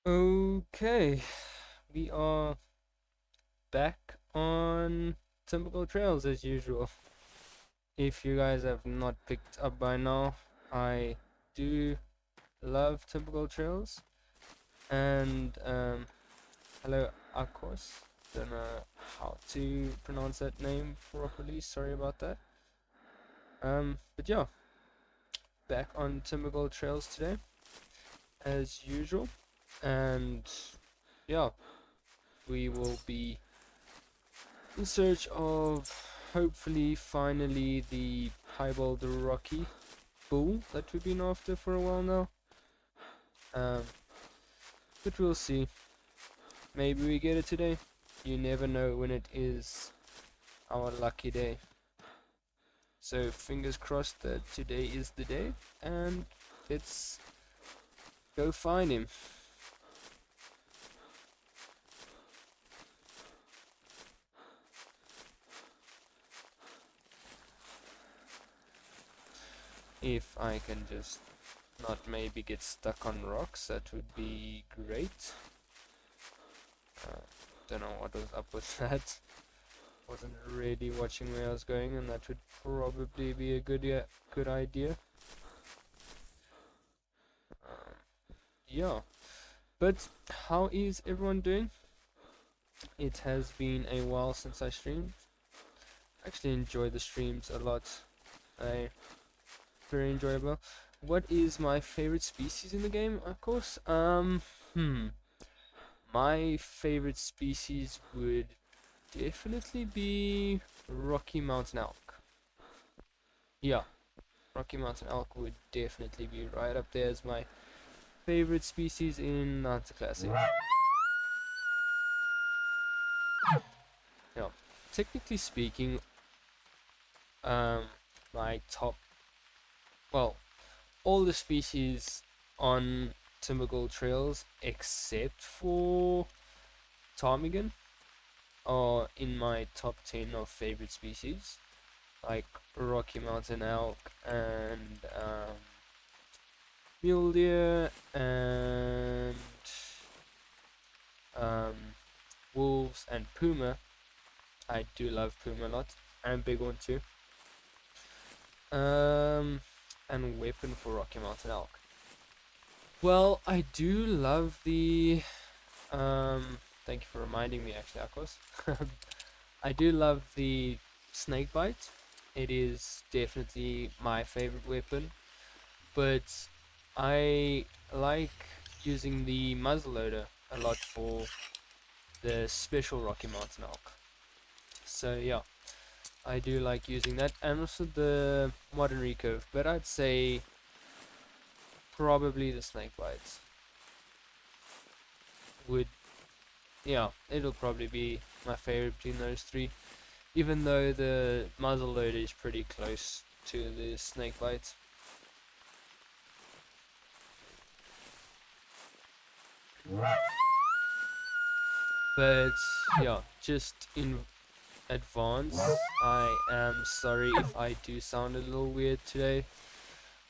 Okay, we are back on Timbergold Trails as usual. If you guys have not picked up by now, I do love Timbergold Trails. And hello, Akos. Don't know how to pronounce that name properly. Sorry about that. But yeah, back on Timbergold Trails today as usual. And yeah, we will be in search of hopefully finally the piebald rocky bull that we've been after for a while now. Um, but we'll see. Maybe we get it today. You never know when it is our lucky day. So fingers crossed that today is the day, and let's go find him. If I can just not maybe get stuck on rocks, that would be great. Don't know what was up with that. Wasn't really watching where I was going, and that would probably be a good idea. Yeah, but how is everyone doing? It has been a while since I streamed. I actually enjoy the streams a lot. I very enjoyable. What is my favorite species in the game? Of course, my favorite species would definitely be Rocky Mountain elk. Yeah, Rocky Mountain elk would definitely be right up there as my favorite species in Hunter Classic. Yeah, technically speaking, um, my top, well, all the species on Timbergold Trails except for ptarmigan are in my top 10 of favorite species, like Rocky Mountain elk and mule deer and um, wolves and puma. I do love puma a lot, and big one too. And weapon for Rocky Mountain elk. Well, I do love the thank you for reminding me actually, Akos. I do love the snake bite. It is definitely my favorite weapon, but I like using the muzzleloader a lot for the special Rocky Mountain elk. So yeah, I do like using that, and also the modern recurve, but I'd say probably the snake bites would, yeah, it'll probably be my favorite between those three, even though the muzzleloader is pretty close to the snake bites. But yeah, just in advance, I am sorry if I do sound a little weird today.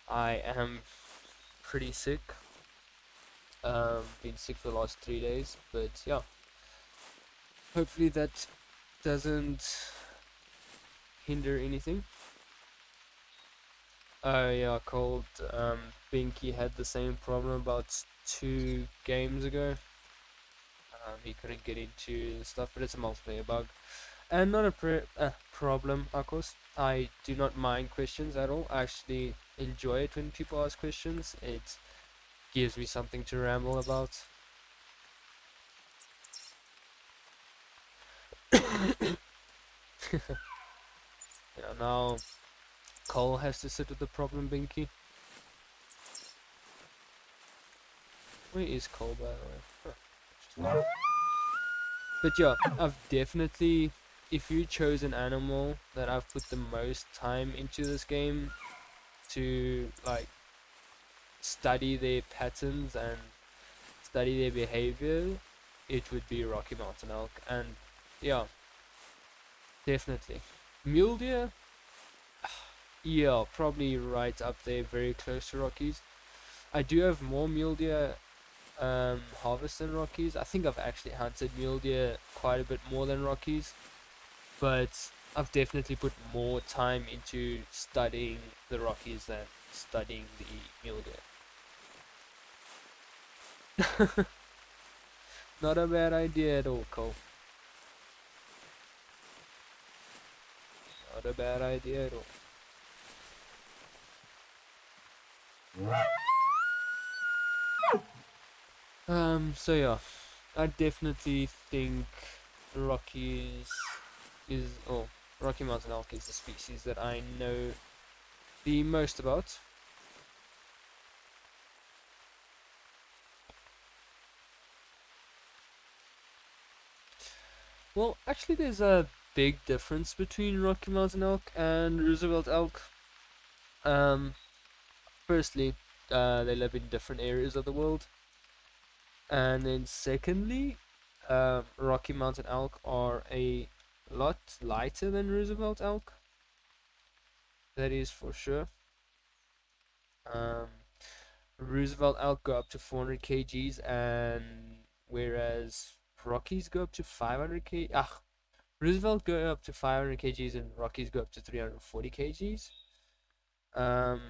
I am pretty sick. Been sick for the last 3 days, but yeah, hopefully that doesn't hinder anything. Oh yeah, cold. Binky had the same problem about 2 games ago. He couldn't get into the stuff, but it's a multiplayer bug. And not a problem, of course. I do not mind questions at all. I actually enjoy it when people ask questions. It gives me something to ramble about. Yeah, now Cole has to sit with the problem, Binky. Where is Cole, by the way? Huh. But yeah, I've definitely, if you chose an animal that I've put the most time into this game to like study their patterns and study their behavior, it would be Rocky Mountain elk. And yeah, definitely. Mule deer, yeah, probably right up there, very close to Rockies. I do have more mule deer harvest than Rockies. I think I've actually hunted mule deer quite a bit more than Rockies, but I've definitely put more time into studying the Rockies than studying the mule deer. Not a bad idea at all, Cole. Not a bad idea at all. So yeah, I definitely think Rockies Rocky Mountain elk is the species that I know the most about. Well, actually, there's a big difference between Rocky Mountain elk and Roosevelt elk. Um, Firstly, they live in different areas of the world, and then secondly, Rocky Mountain elk are a lot lighter than Roosevelt elk. That is for sure. Um, Roosevelt elk go up to 400 kgs, and whereas Rockies go up to 500 kg. Roosevelt go up to 500 kgs, and Rockies go up to 340 kgs. Um,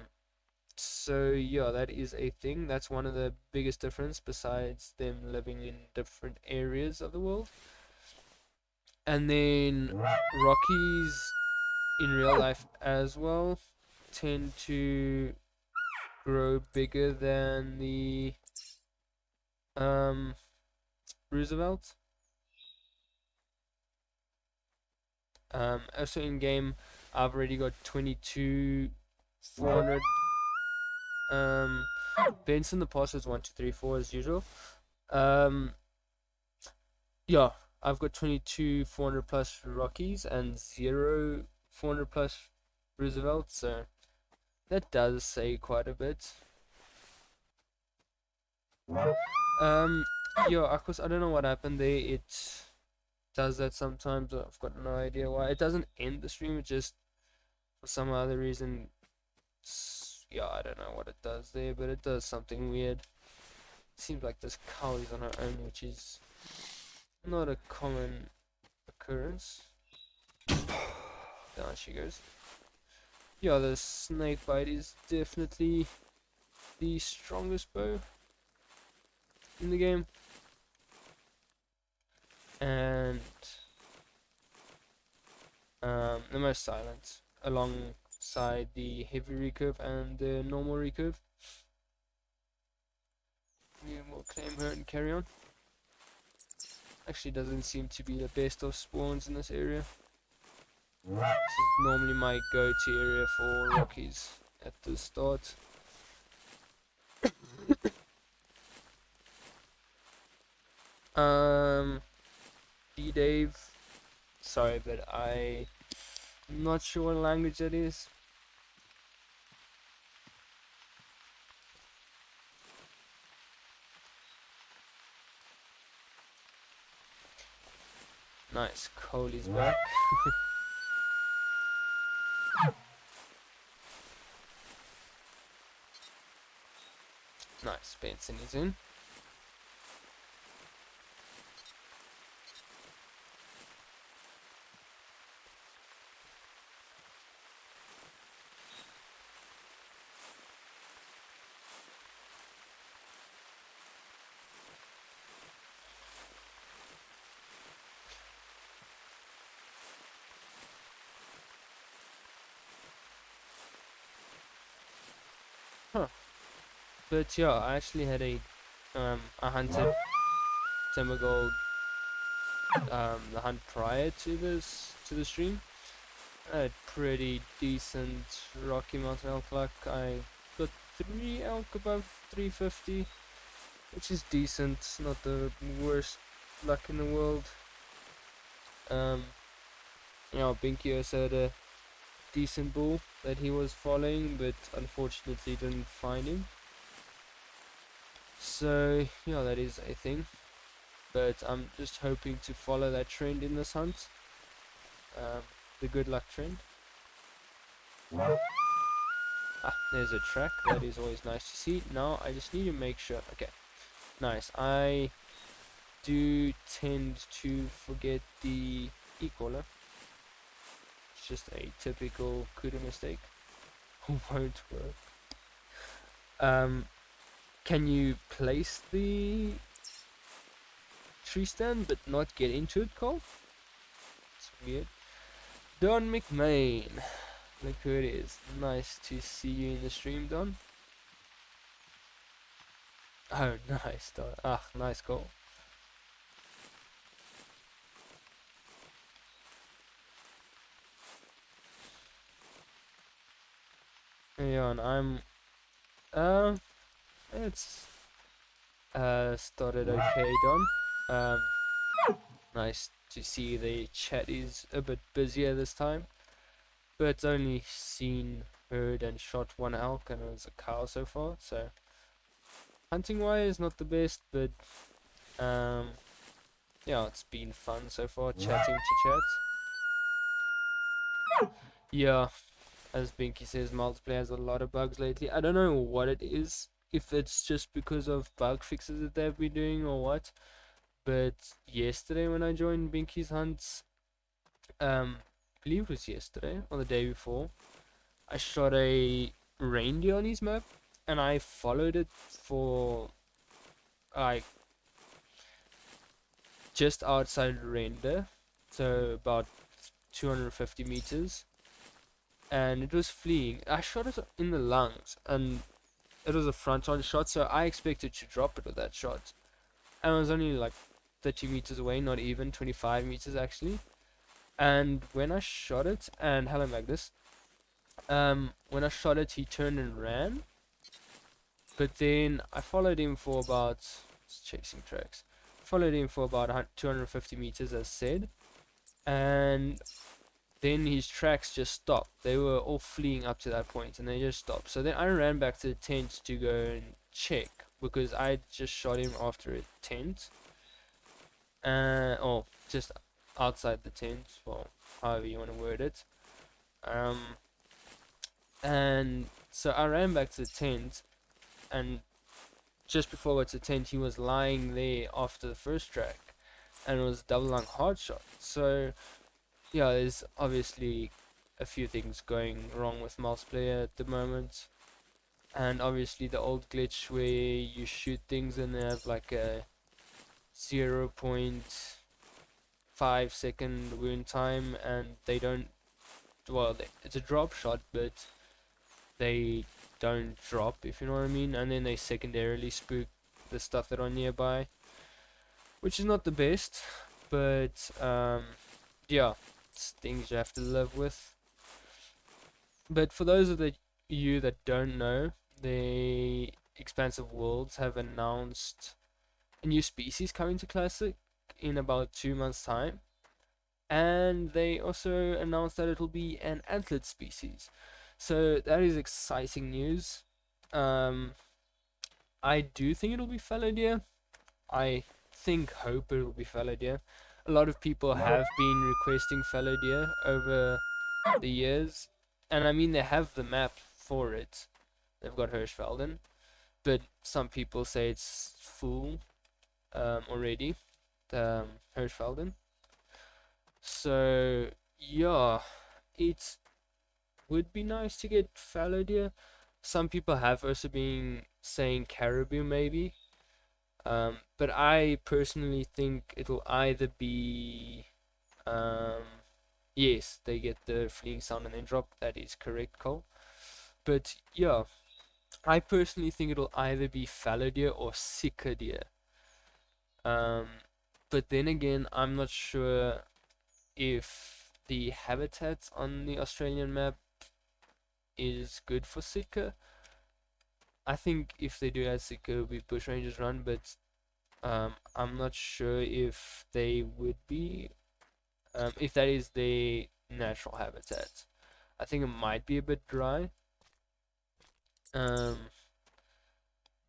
so yeah, that is a thing. That's one of the biggest difference besides them living in different areas of the world. And then Rockies in real life as well tend to grow bigger than the um Roosevelt. Also in game, I've already got 22 400. Benson the pass is 1 2 3 4 as usual. Um, yeah, I've got 22 400 plus Rockies and 0 400 plus Roosevelt, so that does say quite a bit. Yeah, of course, I don't know what happened there. It does that sometimes. I've got no idea why. It doesn't end the stream, it just, for some other reason, yeah, I don't know what it does there, but it does something weird. Seems like this cow is on her own, which is not a common occurrence. Down she goes. Yeah, the snake bite is definitely the strongest bow in the game, and the most silent, alongside the heavy recurve and the normal recurve. We will claim her and carry on. Actually, doesn't seem to be the best of spawns in this area. This is normally my go-to area for Rockies at the start. D-Dave. Sorry, but I'm not sure what language that is. Nice, Coley's back. Nice, Benson is in. Huh. But yeah, I actually had I hunted Timbergold the hunt prior to the stream. I had pretty decent Rocky Mountain elk luck. I got 3 elk above 350, which is decent. It's not the worst luck in the world. You know, Binky also had a decent bull that he was following, but unfortunately didn't find him. So yeah, that is a thing. But I'm just hoping to follow that trend in this hunt. The good luck trend. There's a track. That is always nice to see. Now I just need to make sure. Okay, Nice. I do tend to forget the e-collar. It's just a typical CUDA mistake. Won't work. Can you place the tree stand but not get into it, Cole? It's weird. Don McMain. Look who it is. Nice to see you in the stream, Don. Oh, nice, Don. Ah, nice goal. Yeah, and it's started okay, Don. Nice to see the chat is a bit busier this time, but it's only seen, heard, and shot one elk, and it was a cow so far. So hunting wise, not the best, but yeah, it's been fun so far chatting to chat. Yeah, as Binky says, multiplayer has a lot of bugs lately. I don't know what it is, if it's just because of bug fixes that they've been doing or what. But yesterday when I joined Binky's hunts, I believe it was yesterday or the day before, I shot a reindeer on his map, and I followed it for like just outside render, so about 250 meters, and it was fleeing. I shot it in the lungs, and it was a front-on shot, so I expected to drop it with that shot, and it was only like 30 meters away, not even 25 meters actually. And when I shot it, and hello Magnus, when I shot it, he turned and ran. But then I followed him for about, chasing tracks, followed him for about 250 meters as said, and then his tracks just stopped. They were all fleeing up to that point, and they just stopped. So then I ran back to the tent to go and check, because I just shot him after a tent, or just outside the tent, well, however you want to word it. And so I ran back to the tent, and just before I got to the tent, he was lying there after the first track, and it was double lung hard shot. So yeah, there's obviously a few things going wrong with multiplayer at the moment, and obviously the old glitch where you shoot things and they have like a 0.5 second wound time, and they don't, well, it's a drop shot, but they don't drop, if you know what I mean, and then they secondarily spook the stuff that are nearby, which is not the best, but yeah, it's things you have to live with. But for those of you that don't know, the Expansive Worlds have announced a new species coming to Classic in about 2 months time, and they also announced that it'll be an antlered species. So that is exciting news. I do think it'll be fallow deer. I hope it'll be fallow deer. A lot of people have been requesting fallow deer over the years, and I mean they have the map for it. They've got Hirschfelden, but some people say it's full already, Hirschfelden. So yeah, it would be nice to get fallow deer. Some people have also been saying caribou maybe, but I personally think it'll either be yes, they get the fleeing sound and then drop. That is correct, Cole. But yeah, I personally think it'll either be fallow deer or sika deer. But then again, I'm not sure if the habitat on the Australian map is good for sika. I think if they do have sika, it'll be bushrangers run, but I'm not sure if they would be, if that is their natural habitat. I think it might be a bit dry.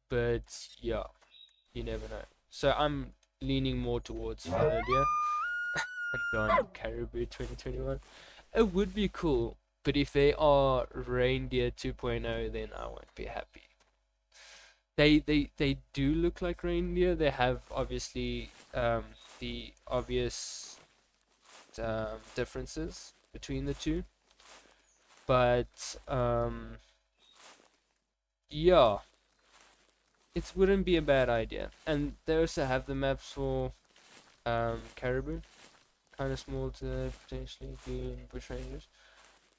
But yeah, you never know. So I'm leaning more towards fallow deer and on caribou 2021. It would be cool, but if they are reindeer 2.0, then I won't be happy. They do look like reindeer. They have obviously the obvious differences between the two, but yeah, it wouldn't be a bad idea. And they also have the maps for caribou, kind of small to potentially be in bushrangers.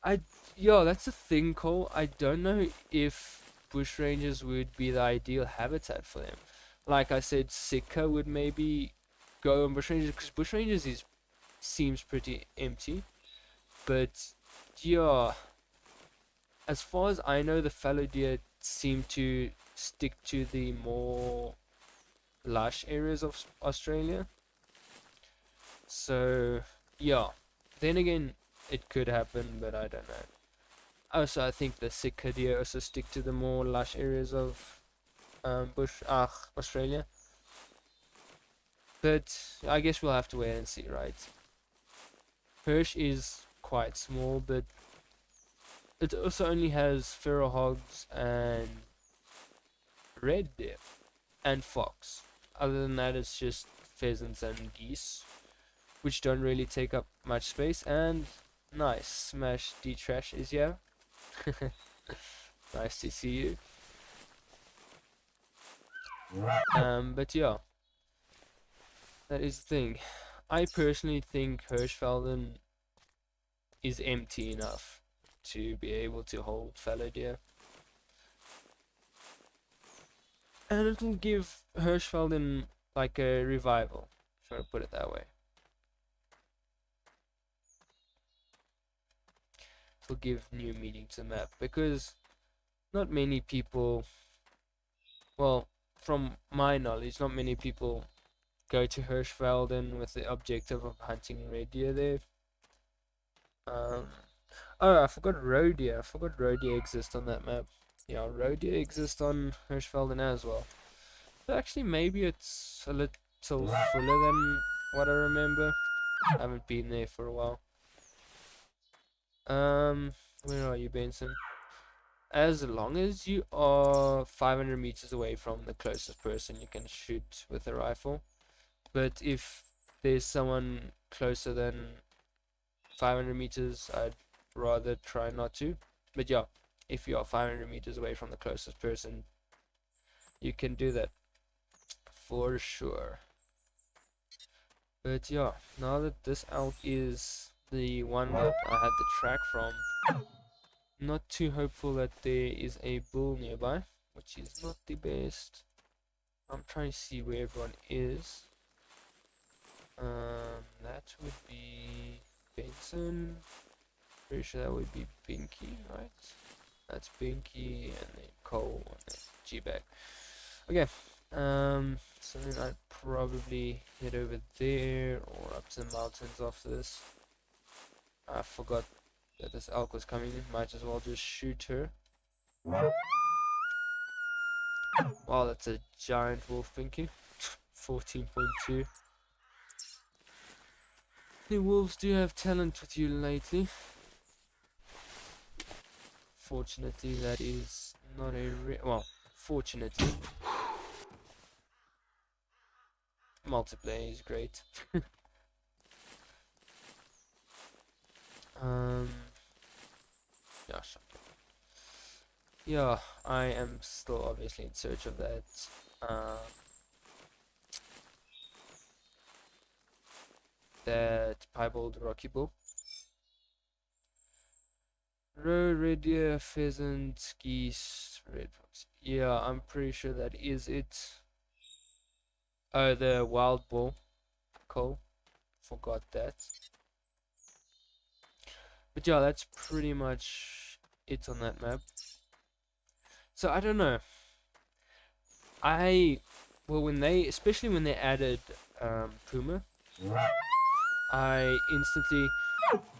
I Yeah, that's the thing, Cole. I don't know if bushrangers would be the ideal habitat for them. Like I said, Sika would maybe go on bushrangers because bushrangers is seems pretty empty. But yeah, as far as I know, the fallow deer seem to stick to the more lush areas of Australia. So yeah, then again, it could happen, but I don't know. Also, I think the Sika deer also stick to the more lush areas of Australia. But I guess we'll have to wait and see, right? Hirsch is quite small, but it also only has feral hogs and red deer and fox. Other than that, it's just pheasants and geese, which don't really take up much space. And nice, Smash D Trash is here. Nice to see you. But yeah, that is the thing. I personally think Hirschfelden is empty enough to be able to hold fallow deer. And it'll give Hirschfelden like a revival, if I put it that way. It'll give new meaning to the map because not many people, well, from my knowledge, not many people go to Hirschfelden with the objective of hunting red deer there. Um, oh, I forgot roe deer. I forgot roe deer exists on that map. Yeah, roe deer exists on Hirschfelden as well. But actually, maybe it's a little fuller than what I remember. I haven't been there for a while. Where are you, Benson? As long as you are 500 meters away from the closest person, you can shoot with a rifle. But if there's someone closer than 500 meters, I'd rather try not to. But yeah, if you are 500 meters away from the closest person, you can do that for sure. But yeah, now that this elk is the one that I had the track from, not too hopeful that there is a bull nearby, which is not the best. I'm trying to see where everyone is. That would be Benson. Pretty sure that would be Binky, right? That's Binky, and then Cole, and then G-Bag. Okay, so then I'd probably head over there, or up to the mountains after this. I forgot that this elk was coming in, might as well just shoot her. Wow, that's a giant wolf, Binky. 14.2. The wolves do have talent with you lately. Fortunately, that is not a well, fortunately. Multiplayer is great. um, yeah, yeah, I am still obviously in search of that. That piebald rocky bull. Roe, red deer, pheasant, geese, red fox. Yeah, I'm pretty sure that is it. Oh, the wild bull. Cool. Forgot that. But yeah, that's pretty much it on that map. So I don't know. Well, especially when they added Puma, I instantly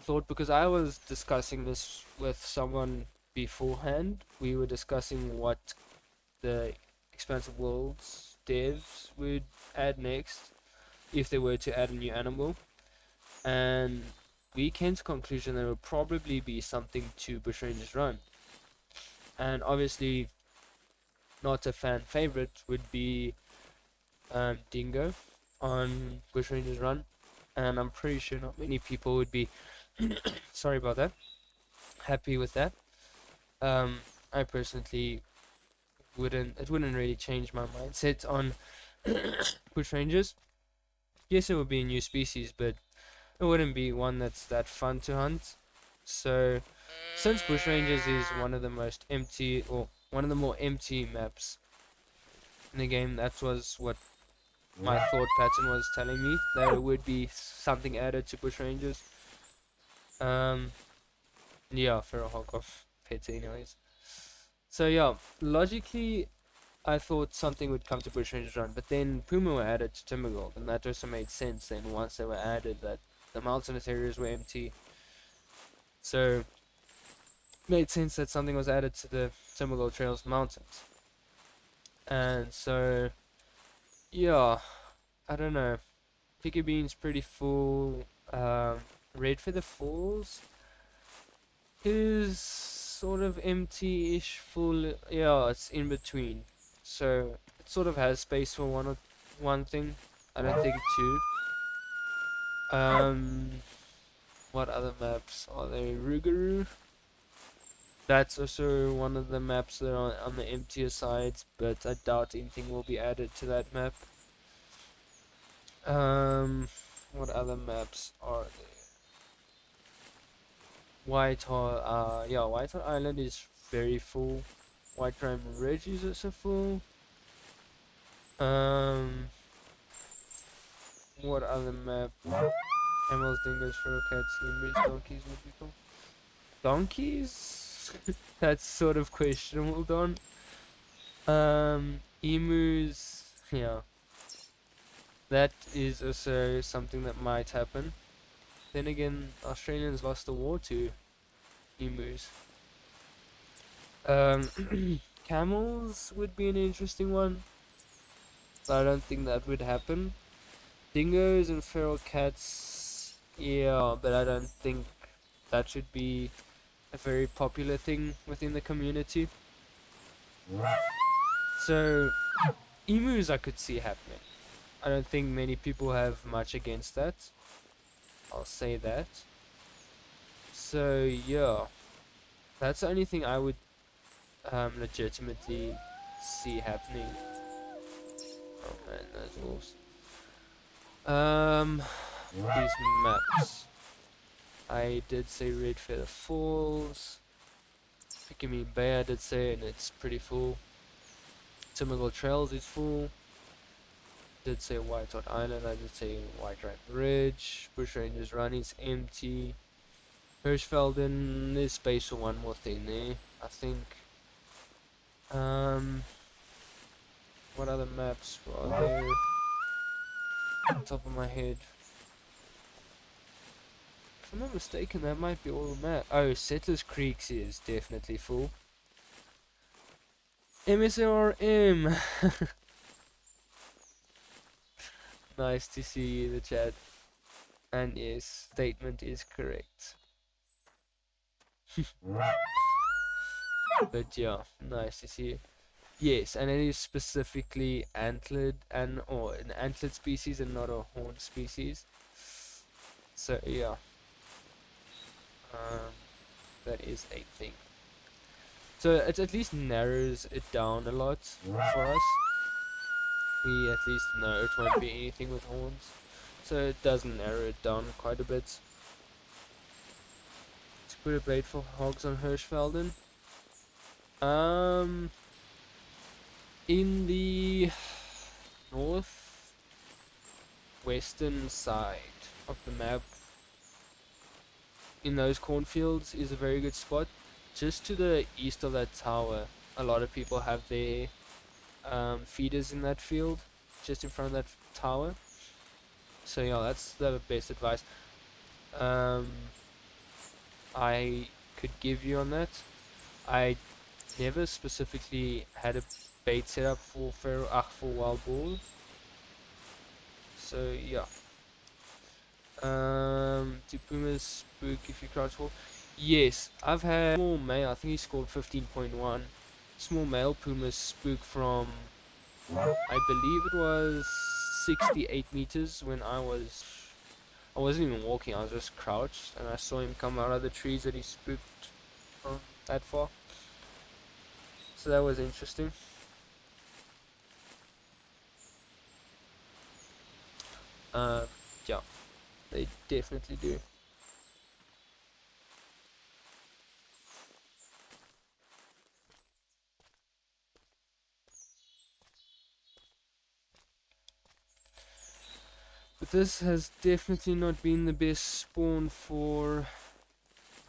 thought, because I was discussing this with someone beforehand, we were discussing what the Expansive Worlds devs would add next if they were to add a new animal, and we came to the conclusion there would probably be something to Bushrangers Run. And obviously not a fan favorite would be Dingo on Bushranger's Run, and I'm pretty sure not many people would be sorry about that, happy with that. I personally wouldn't. It wouldn't really change my mindset on Bushrangers. Yes, it would be a new species, but it wouldn't be one that's that fun to hunt. So, since Bushrangers is one of the most empty, or one of the more empty maps in the game, that was what my thought pattern was telling me, that it would be something added to Bushrangers. Yeah, Feral Hog of pets anyways. So yeah, logically, I thought something would come to Bushrangers Run, but then Puma were added to Timbergold, and that also made sense then once they were added, that the mountainous areas were empty. So, made sense that something was added to the Timbergold Trails mountains. And so, yeah, I don't know. Picky Bean's pretty full. Red Feather Falls is sort of empty-ish, full. Yeah, it's in between. So it sort of has space for one thing. I don't think two. What other maps are there? Rougarou. That's also one of the maps that are on the emptier sides, but I doubt anything will be added to that map. What other maps are there? Whitehall Island is very full. White Crime Ridge is also full. What other map? Camels, dingoes, feral cats, emus, donkeys would be cool. Donkeys? That's sort of questionable, Don. Emus, yeah. That is also something that might happen. Then again, Australians lost the war to emus. Camels would be an interesting one, but I don't think that would happen. Dingoes and feral cats, yeah, but I don't think that should be a very popular thing within the community. So, emus I could see happening. I don't think many people have much against that. I'll say that. So, yeah, that's the only thing I would legitimately see happening. Oh man, those wolves. These maps. I did say Red Feather Falls. Pickaninny Bay I did say, and it's pretty full. Timbergold Trails is full. Did say White Hot Island, I did say White Ramp Ridge. Bushrangers Run is empty. Hirschfelden, there's space for one more thing there, I think. What other maps are there? On top of my head. If I'm not mistaken, that might be all the map. Oh, Settlers Creeks is definitely full. MSRM! Nice to see the chat. And yes, statement is correct. But yeah, nice to see. Yes, and it is specifically antlered or an antlered species and not a horned species. So yeah, that is a thing. So it at least narrows it down a lot for us. We at least know it won't be anything with horns, so it does narrow it down quite a bit. Let's put a blade for hogs on Hirschfelden. In the northwestern side of the map, in those cornfields, is a very good spot. Just to the east of that tower, a lot of people have their feeders in that field, just in front of that tower. So yeah, that's the best advice I could give you on that. I never specifically had a bait set up for wild boar. So yeah. Do pumas spook if you crouch for? Yes, I've had small male. I think he scored 15.1. small male pumas spook from, I believe it was 68 meters when I wasn't even walking, I was just crouched, and I saw him come out of the trees that he spooked from that far. So that was interesting. Um, yeah, they definitely do. But this has definitely not been the best spawn for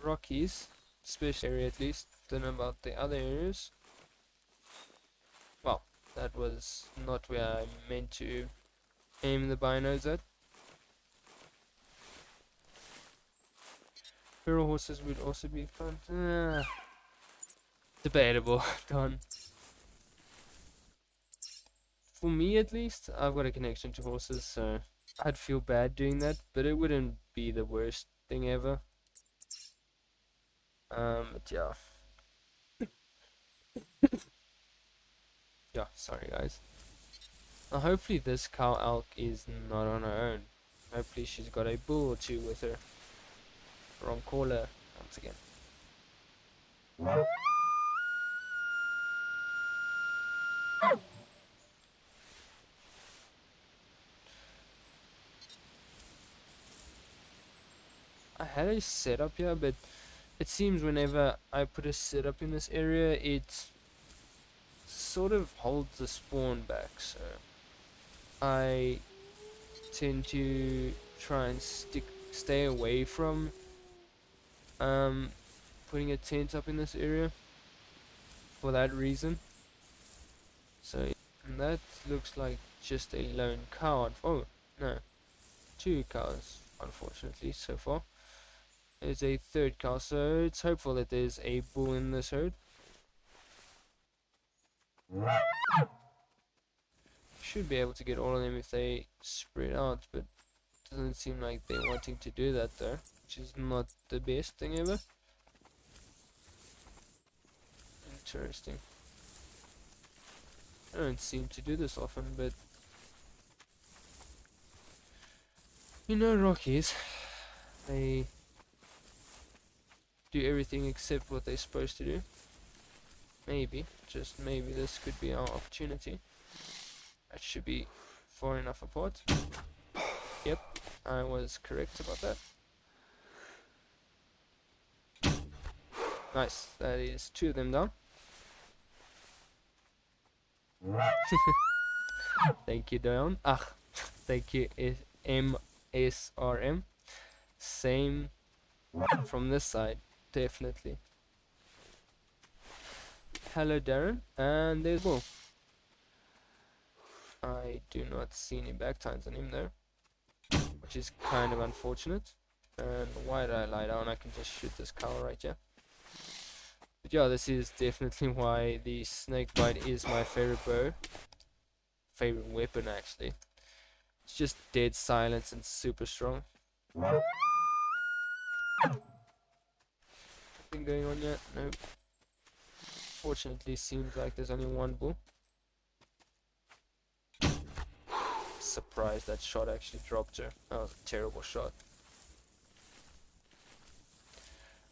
Rockies, especially area at least. Don't know about the other areas. Well, that was not where I meant to aim the binos at. Hero horses would also be fun. Debatable, Don. For me at least, I've got a connection to horses, so I'd feel bad doing that, but it wouldn't be the worst thing ever. But yeah. Yeah, sorry guys. Now hopefully this cow elk is not on her own. Hopefully she's got a bull or two with her. Wrong caller, once again. I had a setup here, but it seems whenever I put a setup in this area, it sort of holds the spawn back, so I tend to try and stay away from putting a tent up in this area for that reason. So that looks like just a lone cow. Oh no, two cows unfortunately so far. There's a third cow, so it's hopeful that there's a bull in this herd. Should be able to get all of them if they spread out, but doesn't seem like they're wanting to do that though, which is not the best thing ever. Interesting. I don't seem to do this often, but you know Rockies, they do everything except what they're supposed to do. Maybe, just maybe this could be our opportunity. That should be far enough apart. Yep, I was correct about that. Nice, that is two of them down. Thank you, Dion. Thank you, MSRM. Same from this side, definitely. Hello, Darren, and there's Bull. I do not see any back tines on him though, which is kind of unfortunate. And why did I lie down? I can just shoot this cow right here. But yeah, this is definitely why the snakebite is my favorite bow. Favorite weapon, actually. It's just dead silence and super strong. Nothing going on yet? Nope. Fortunately, seems like there's only one bull. Surprised that shot actually dropped her. That was a terrible shot.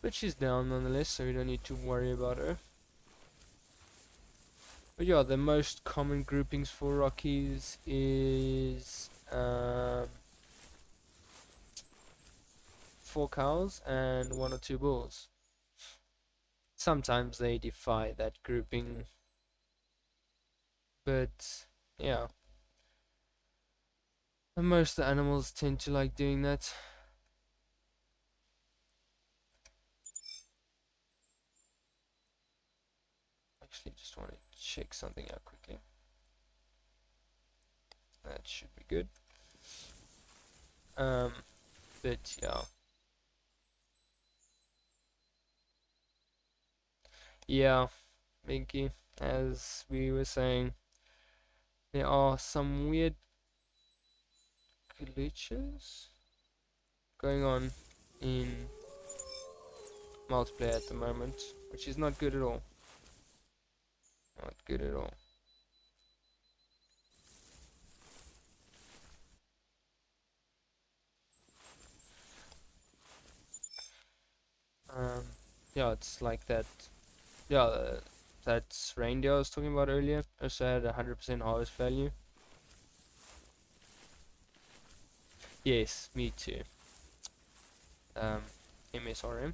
But she's down nonetheless, so we don't need to worry about her. But yeah, the most common groupings for Rockies is 4 cows and 1 or 2 bulls. Sometimes they defy that grouping, but yeah, most of the animals tend to like doing that. Actually, just want to check something out quickly. That should be good. But yeah. Yeah, Minky, as we were saying, there are some weird glitches going on in multiplayer at the moment, which is not good at all. Not good at all. Yeah, it's like that. Yeah, that's reindeer I was talking about earlier. Also had 100% harvest value. Yes, me too. Um, MSRM.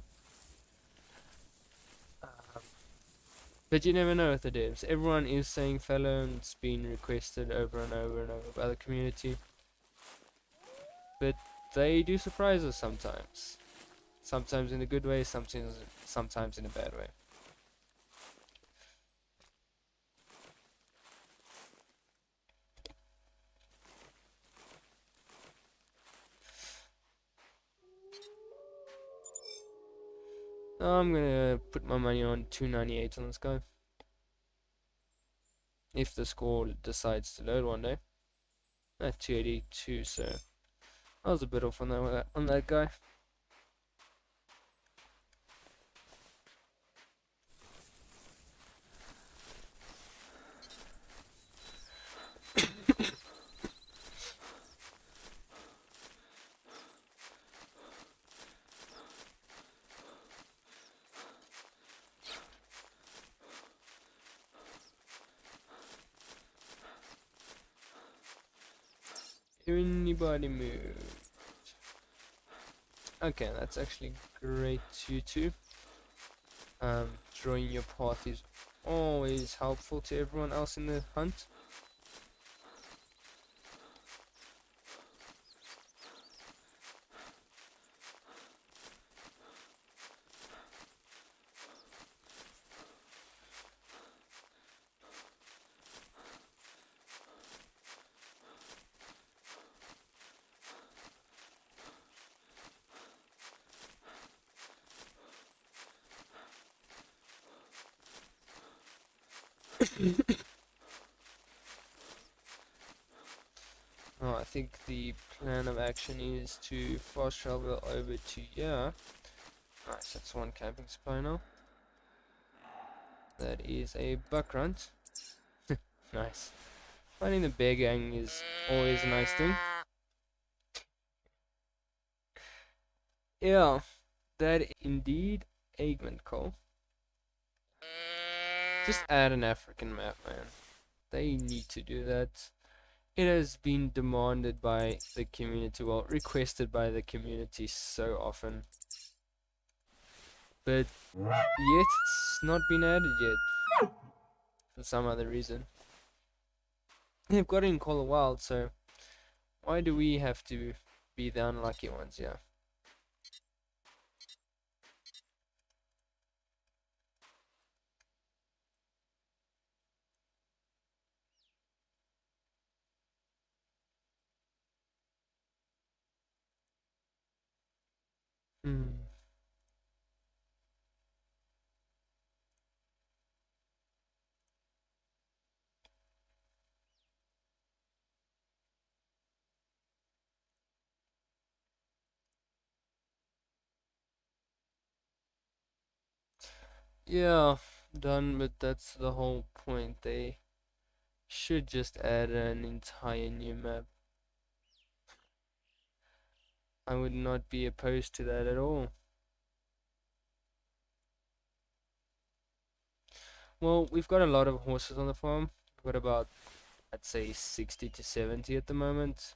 But you never know with the devs. Everyone is saying fellow, and it's been requested over and over and over by the community. But they do surprise us sometimes. Sometimes in a good way, sometimes in a bad way. I'm gonna put my money on 298 on this guy. If the score decides to load one day. At 282, so I was a bit off on that guy. Anybody move? Okay, that's actually great, you two. Drawing your path is always helpful to everyone else in the hunt. Oh, I think the plan of action is to fast travel over to here. Nice, that's one camping spot now. That is a buck runt. Nice. Finding the bear gang is always a nice thing. Yeah, that indeed augment call. Just add an African map, man. They need to do that. It has been demanded by the community, well, requested by the community so often. But yet it's not been added yet. For some other reason. They've got it in Call of Wild, so why do we have to be the unlucky ones, yeah? Hmm. Yeah, done, but that's the whole point. They should just add an entire new map. I would not be opposed to that at all. Well, we've got a lot of horses on the farm. We've got about, I'd say, 60 to 70 at the moment.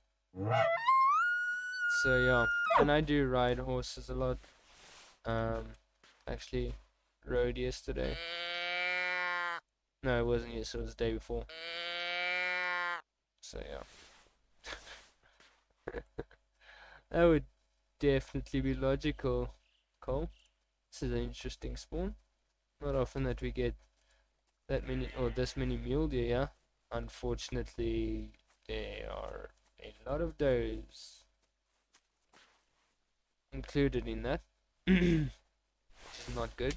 So yeah, and I do ride horses a lot. Actually rode yesterday. No, it wasn't yesterday, it was the day before. So yeah. That would definitely be logical, Cole. This is an interesting spawn. Not often that we get that many or this many mule deer, yeah. Unfortunately, there are a lot of does included in that, which is not good.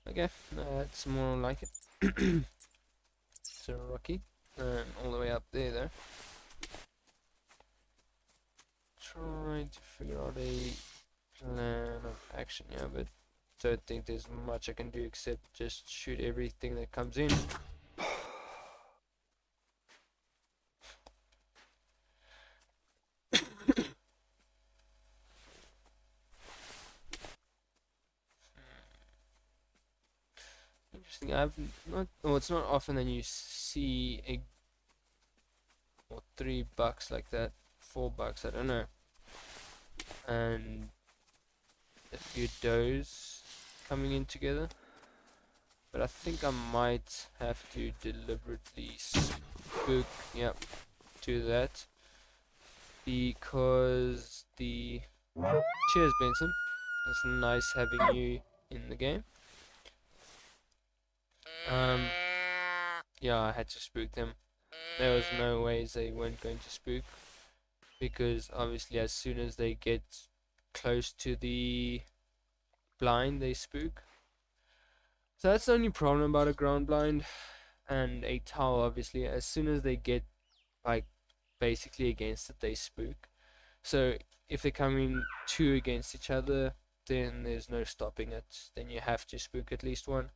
Okay, that's more like it. So rocky, and all the way up there though. Trying to figure out a plan of action, yeah, but don't think there's much I can do except just shoot everything that comes in. Interesting. I've not. Oh, it's not often that you see a or $3 like that, $4. I don't know, and a few does coming in together. But I think I might have to deliberately spook, yep, do that because the cheers, Benson. It's nice having you in the game. Yeah, I had to spook them. There was no ways they weren't going to spook, because obviously as soon as they get close to the blind, they spook. So that's the only problem about a ground blind and a tower. Obviously, as soon as they get like basically against it, they spook. So if they're coming two against each other, then there's no stopping it. Then you have to spook at least one.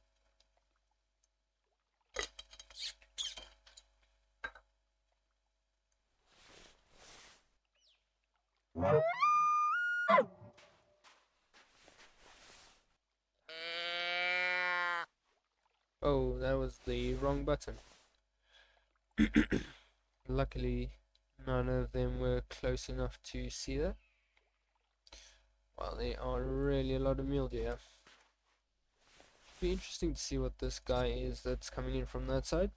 Oh, that was the wrong button. Luckily, none of them were close enough to see that. Well, there are really a lot of mule deer. Be interesting to see what this guy is that's coming in from that side.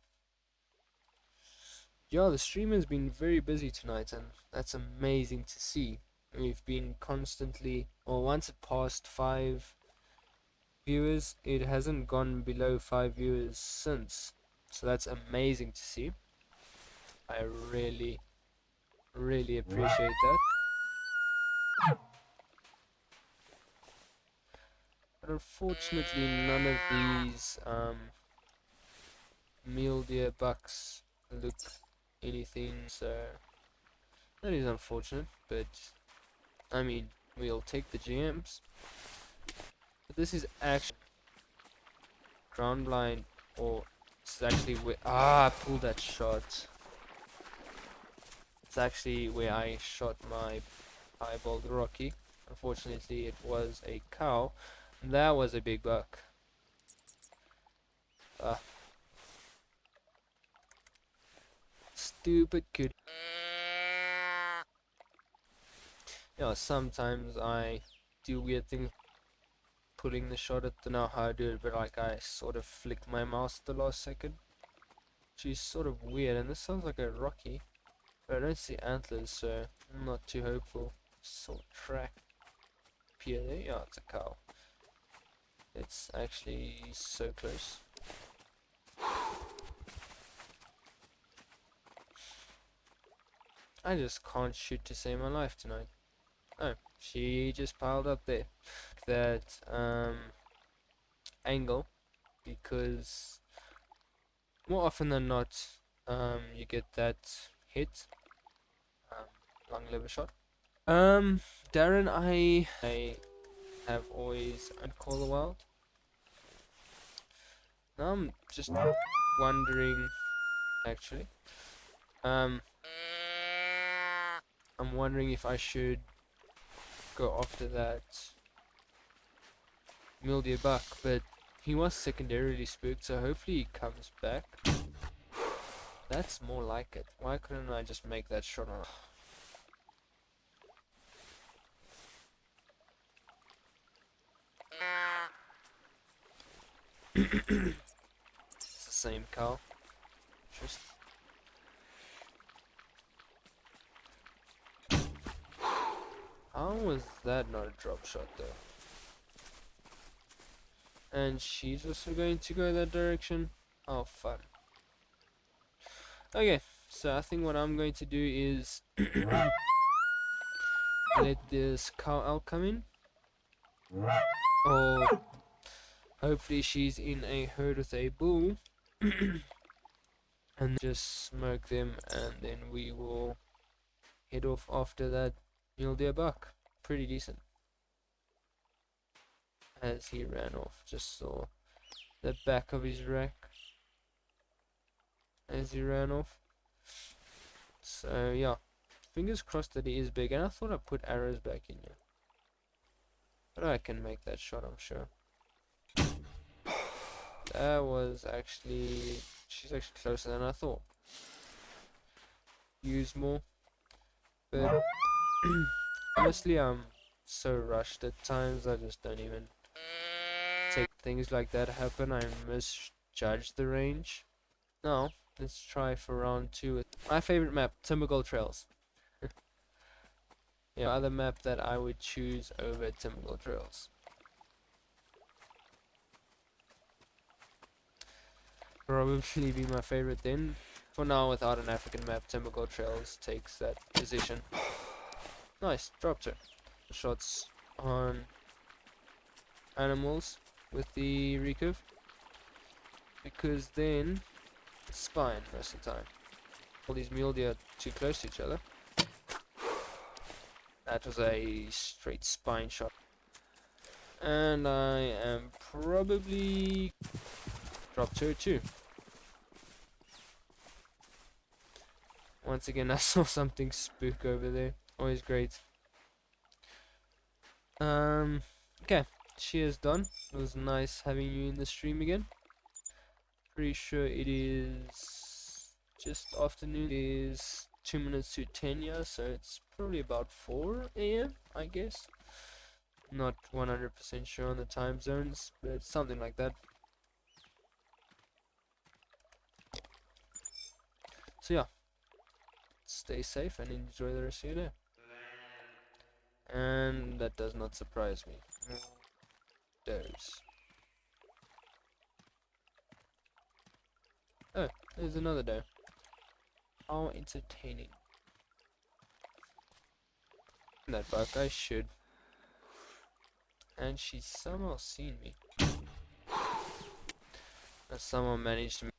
Yeah, the stream has been very busy tonight, and that's amazing to see. We've been constantly, or once it passed 5 viewers, it hasn't gone below 5 viewers since. So that's amazing to see. I really, really appreciate that. But unfortunately, none of these mule deer bucks look anything, so that is unfortunate, but I mean, we'll take the GMs. But this is actually ground blind, or it's actually where I pulled that shot. It's actually where I shot my piebald Rocky. Unfortunately, it was a cow. And that was a big buck. Stupid kid. Yeah, sometimes I do weird things pulling the shot at the know how I do it, but like I sort of flick my mouse at the last second. Which is sort of weird, and this sounds like a Rocky. But I don't see antlers, so I'm not too hopeful. Sort of track here. Yeah, it's a cow. It's actually so close. I just can't shoot to save my life tonight. Oh, she just piled up there. That angle, because more often than not, you get that hit, long liver shot. Darren, I have always Call the Wild. Now I'm just wondering, actually, I'm wondering if I should go after that mule deer buck, but he was secondarily spooked, so hopefully he comes back. That's more like it. Why couldn't I just make that shot on? It's the same cow. Just how was that not a drop shot though? And she's also going to go that direction. Oh fun. Okay, so I think what I'm going to do is let this cow out come in. Or hopefully she's in a herd with a bull. And just smoke them, and then we will head off after that mule deer buck. Pretty decent. as he ran off. Just saw the back of his rack as he ran off. So yeah, fingers crossed that he is big. And I thought I put arrows back in here, but I can make that shot, I'm sure. That was actually, she's actually closer than I thought. Use more, but honestly, I'm so rushed at times. I just don't even take things like that happen. I misjudge the range. Now let's try for round 2 with my favorite map, Timbergold Trails. Yeah, other map that I would choose over Timbergold Trails. Probably be my favorite then. For now, without an African map, Timbergold Trails takes that position. Nice, dropped her. Shots on animals with the recurve, because then it's spine most of the time. All these mule deer are too close to each other. That was a straight spine shot. And I am probably dropped her too. Once again, I saw something spook over there. Always great. Okay, she is done. It was nice having you in the stream again. Pretty sure it is just afternoon. It is 2 minutes to 10 here, so it's probably about 4 AM, I guess. Not 100% sure on the time zones, but something like that. So yeah, stay safe and enjoy the rest of your day. And that does not surprise me. Does. Oh, there's another doe. How entertaining. That buck, I should. And she's somehow seen me. Somehow managed to.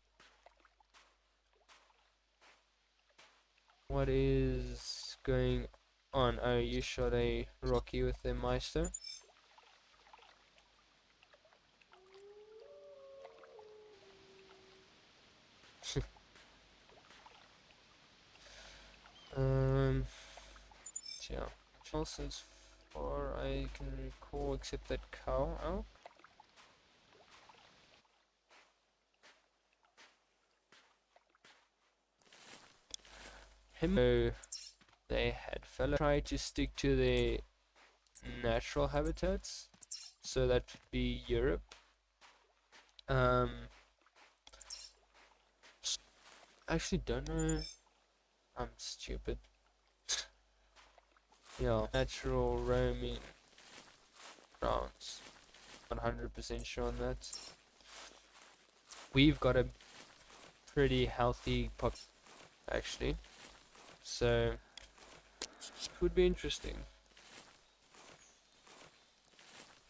What is going on? Oh, you shot a Rocky with the Meister. Yeah. Also, as far I can recall, except that cow elk. So they had fella try to stick to their natural habitats, so that would be Europe. Actually don't know. I'm stupid. Yeah, natural roaming grounds. 100% sure on that. We've got a pretty healthy pop, actually. So it would be interesting.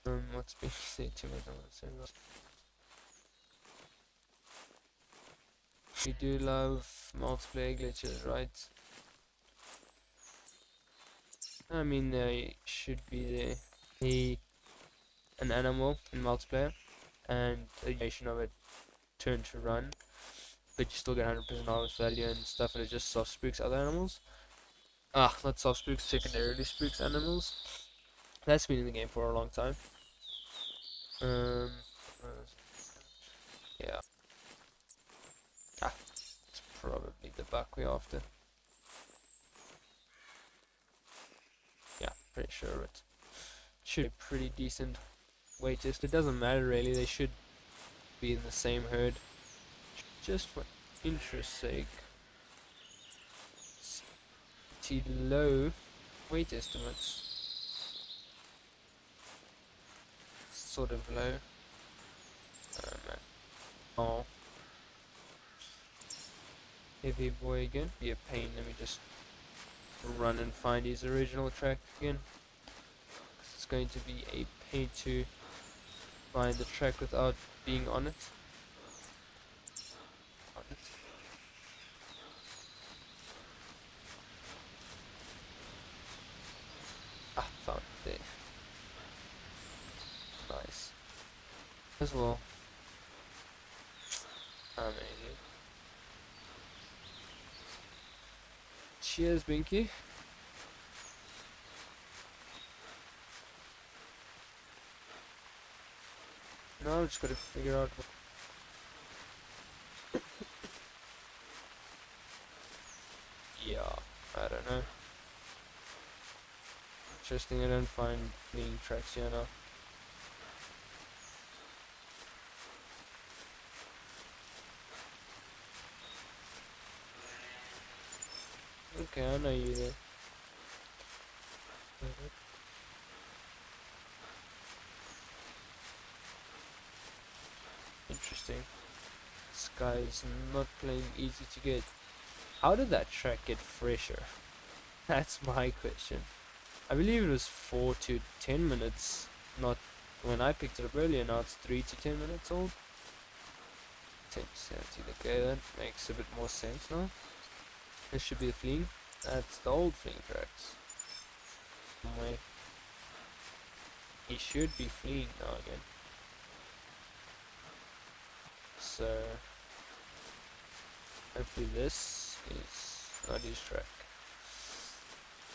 What's being said to me? We do love multiplayer glitches, right? I mean, they should be there. An animal in multiplayer, and a animation of it turn to run, but you still get 100% harvest value and stuff, and it just soft spooks other animals. Not soft spooks, secondarily spooks animals. That's been in the game for a long time. Yeah. It's probably the buck we're after. Yeah, pretty sure it should be pretty decent weight test. It doesn't matter really, they should be in the same herd. Just for interest's sake. Pretty low weight estimates. Sort of low. Oh man. Oh. Heavy boy again. Be a pain. Let me just run and find his original track again. It's going to be a pain to find the track without being on it. Found it there. Nice. as well. Amazing. Cheers, Binky. Now I'm just gotta figure out what. Yeah, I don't know. Interesting, I don't find fleeing tracks here now. Okay, I know you there. Interesting. This guy is not playing easy to get. How did that track get fresher? That's my question. I believe it was 4 to 10 minutes, not when I picked it up earlier. Now it's 3 to 10 minutes old. 10 to 17, okay, that makes a bit more sense now. This should be the fleeing. That's the old fleeing tracks. Wait. He should be fleeing now again. So hopefully this is not his track.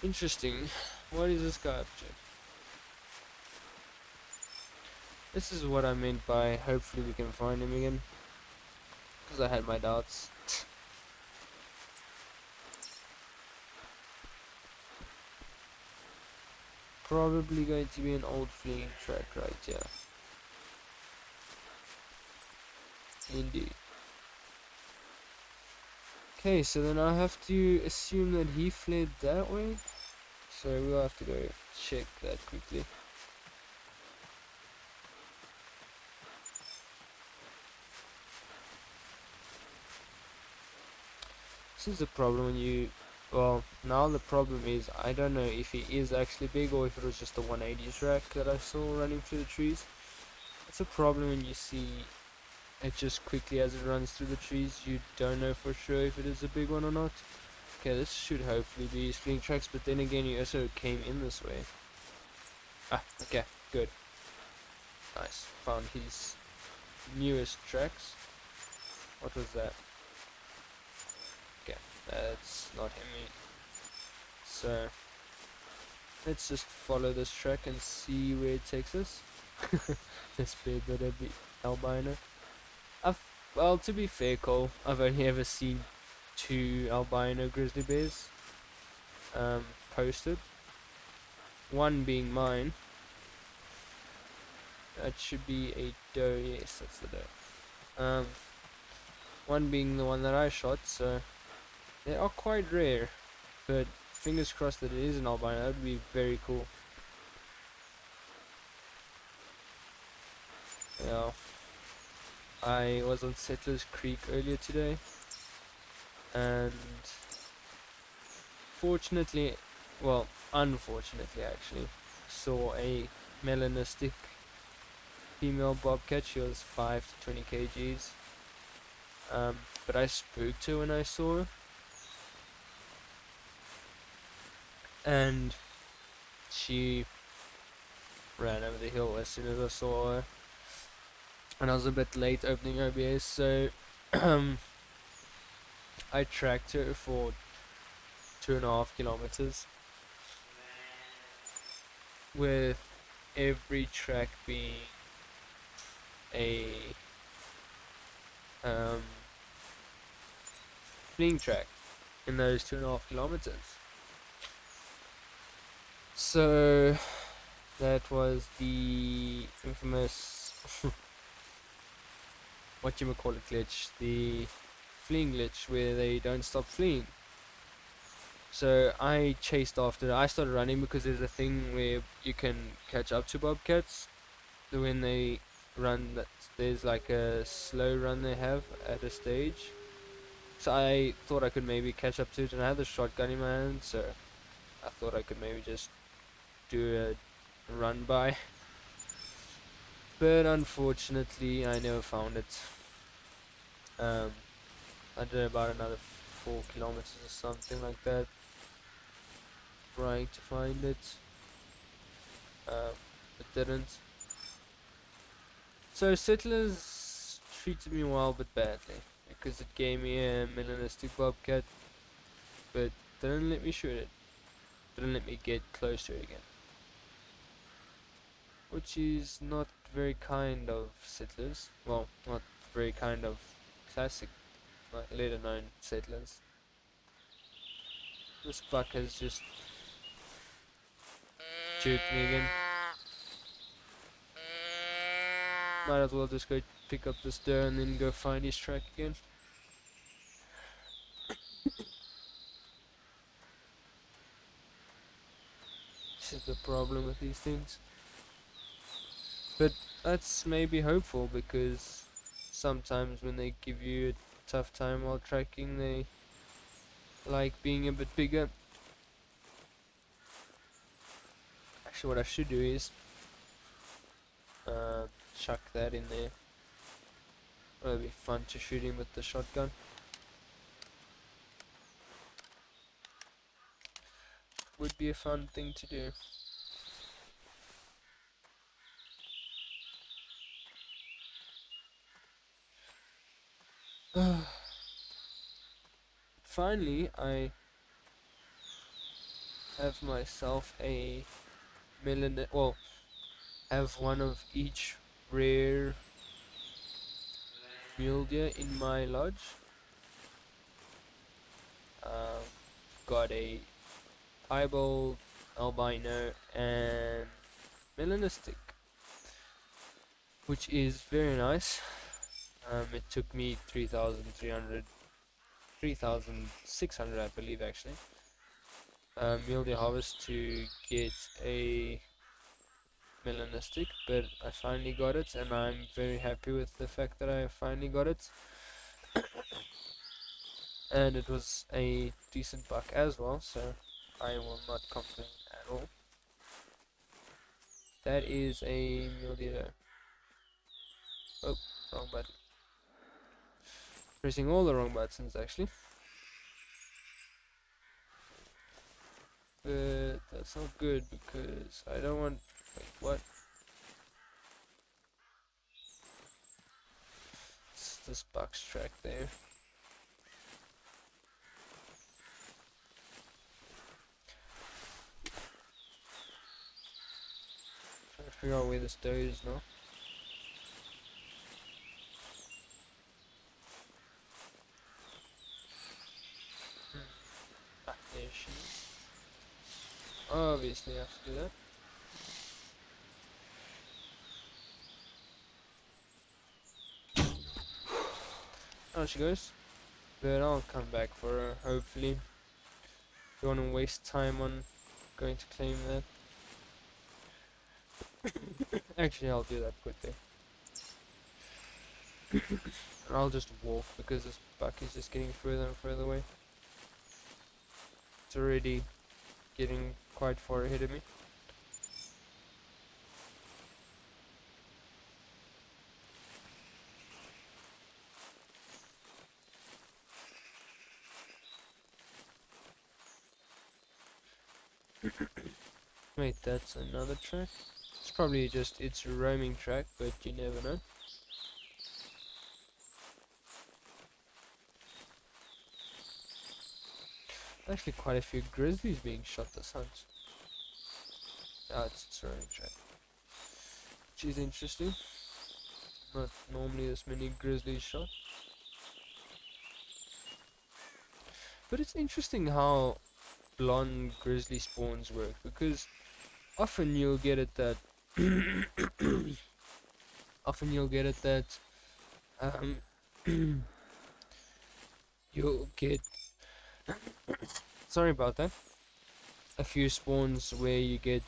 Interesting. What is this guy up to? This is what I meant by hopefully we can find him again, because I had my doubts. Probably going to be an old fleeing track right here. Indeed. Okay, so then I have to assume that he fled that way. So we'll have to go check that quickly. This is the problem when you... Well, now the problem is I don't know if he is actually big or if it was just a 180 track that I saw running through the trees. It's a problem when you see it just quickly as it runs through the trees. You don't know for sure if it is a big one or not. Okay, this should hopefully be his fleeing tracks, but then again he also came in this way. Ah, okay, good. Nice, found his newest tracks. What was that? Okay, that's not him. So let's just follow this track and see where it takes us. This big little albino. Well, to be fair, Cole, I've only ever seen 2 albino grizzly bears posted. One being mine. That should be a doe. Yes, that's the doe. One being the one that I shot. So they are quite rare, but fingers crossed that it is an albino. That would be very cool. Yeah. I was on Settlers Creek earlier today, and fortunately, well, unfortunately actually, saw a melanistic female bobcat. She was 5 to 20 kgs. But I spooked her when I saw her, and she ran over the hill as soon as I saw her. And I was a bit late opening OBS, so I tracked her for 2.5 kilometers, with every track being a fleeing track in those 2.5 kilometers. So that was the infamous what you call it glitch, the fleeing glitch, where they don't stop fleeing. So I chased after. I started running because there's a thing where you can catch up to bobcats when they run. That there's like a slow run they have at a stage. So I thought I could maybe catch up to it, and I had the shotgun in my hand, so I thought I could maybe just do a run by. But unfortunately, I never found it. I did about another 4 kilometers or something like that, trying to find it, but didn't. So Settlers treated me well but badly because it gave me a melanistic bobcat, but didn't let me shoot it. Didn't let me get close to it again, which is not very kind of Settlers. Well, not very kind of classic, like later known Settlers. This buck has just juked me again. Might as well just go pick up this deer and then go find his track again. This is the problem with these things. But that's maybe hopeful because sometimes when they give you a tough time while tracking, they like being a bit bigger. Actually, what I should do is chuck that in there. It'll be fun to shoot him with the shotgun. Would be a fun thing to do. Finally, I have myself a well, have one of each rare mule deer in my lodge. Got a piebald, albino, and melanistic, which is very nice. It took me 3,600, I believe, actually, mule deer harvest to get a melanistic, but I finally got it, and I'm very happy with the fact that I finally got it. And it was a decent buck as well, so I will not complain at all. That is a mule deer. Oh, wrong button. Pressing all the wrong buttons actually. But that's not good because I don't want. Wait, what? It's this buck's track there. Trying to figure out where this doe is now. Ah, there she is. Obviously I have to do that. Oh, she goes. But I'll come back for her, hopefully. Don't want to waste time on going to claim that. Actually, I'll do that quickly. And I'll just walk because this buck is just getting further and further away. It's already getting quite far ahead of me. Wait, that's another track? It's probably just its roaming track, but you never know. Actually quite a few grizzlies being shot this hunt. Ah, it's its roaming track. Which is interesting. Not normally this many grizzlies shot. But it's interesting how blonde grizzly spawns work, because often you'll get it that you'll get sorry about that, a few spawns where you get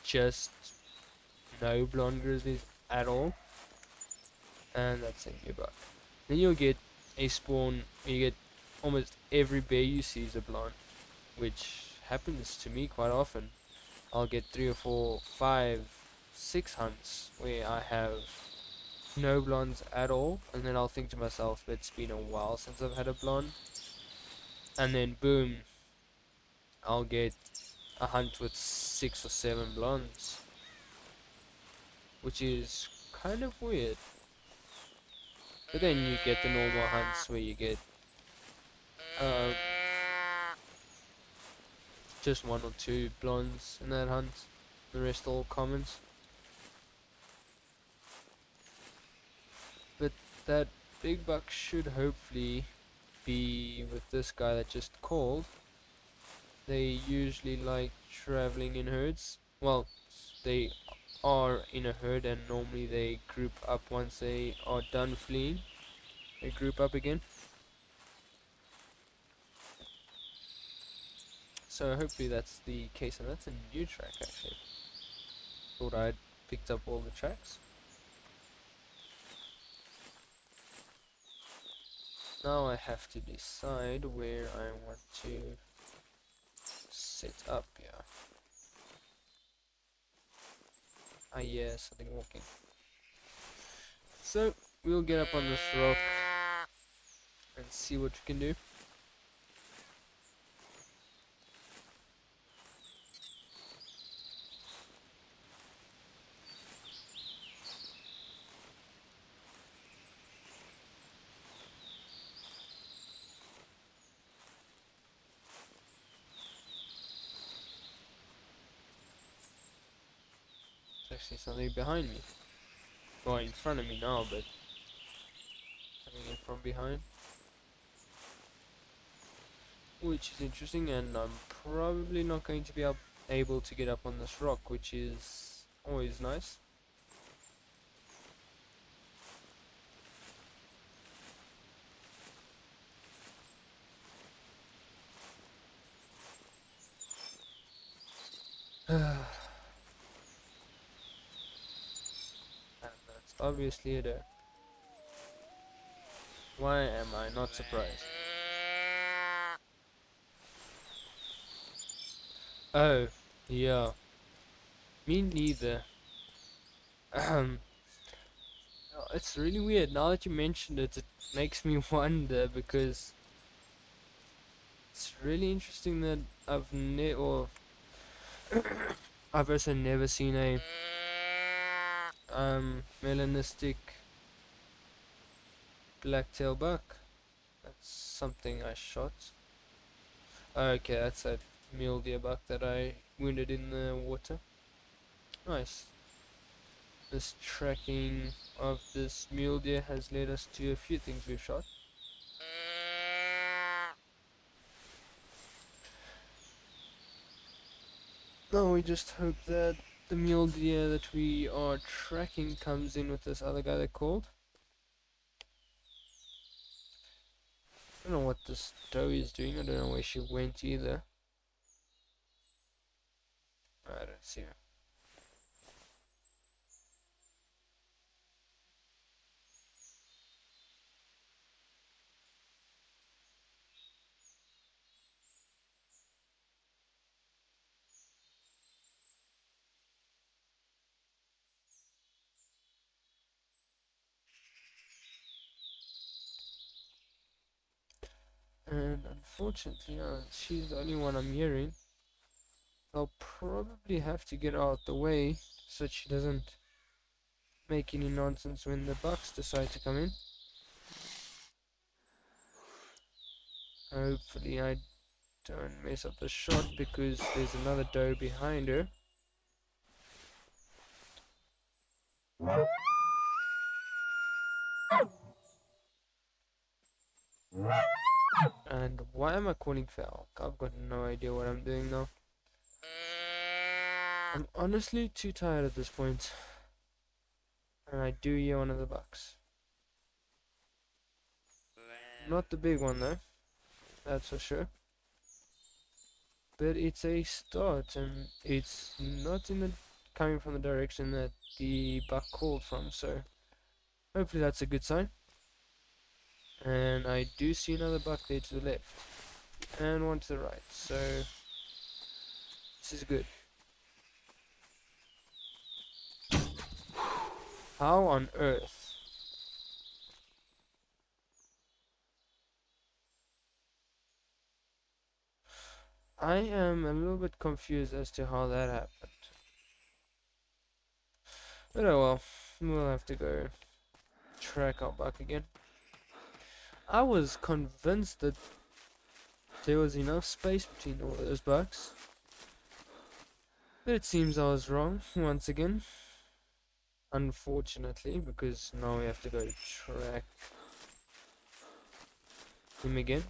just no blonde grizzlies at all, and that's a new buck. Then you'll get a spawn where you get almost every bear you see is a blonde, which happens to me quite often. I'll get 3 or 4, 5, 6 hunts where I have no blondes at all, and then I'll think to myself, it's been a while since I've had a blonde, and then boom, I'll get a hunt with 6 or 7 blondes, which is kind of weird. But then you get the normal hunts where you get um, just one or two blondes in that hunt, the rest all commons. But that big buck should hopefully be with this guy that just called. They usually like traveling in herds. Well, they are in a herd and normally they group up once they are done fleeing. They group up again. So hopefully that's the case, and that's a new track actually. Thought I'd picked up all the tracks. Now I have to decide where I want to set up here. Ah yeah, something walking. So we'll get up on this rock and see what we can do. There's actually something behind me. Well, in front of me now, but coming in from behind. Which is interesting, and I'm probably not going to be able to get up on this rock, which is always nice. And that's obviously a doe. Why am I not surprised? Oh, yeah. Me neither. It's really weird. Now that you mentioned it, it makes me wonder, because it's really interesting that I've also never seen a melanistic blacktail buck. That's something I shot. Okay, that's a mule deer buck that I wounded in the water. Nice. This tracking of this mule deer has led us to a few things we've shot. Now we just hope that the mule deer that we are tracking comes in with this other guy that called. I don't know what this doe is doing. I don't know where she went either. I don't see her. And unfortunately, she's the only one I'm hearing. I'll probably have to get out the way so she doesn't make any nonsense when the bucks decide to come in. Hopefully I don't mess up the shot, because there's another doe behind her. And why am I calling foul? I've got no idea what I'm doing now. I'm honestly too tired at this point. And I do hear one of the bucks. Not the big one though, that's for sure. But it's a start, and it's not coming from the direction that the buck called from, so hopefully that's a good sign. And I do see another buck there to the left, and one to the right, so this is good. How on earth? I am a little bit confused as to how that happened. But oh well, We'll have to go track our buck again. I was convinced that there was enough space between all those bucks, but it seems I was wrong once again. Unfortunately, because now we have to go track him again.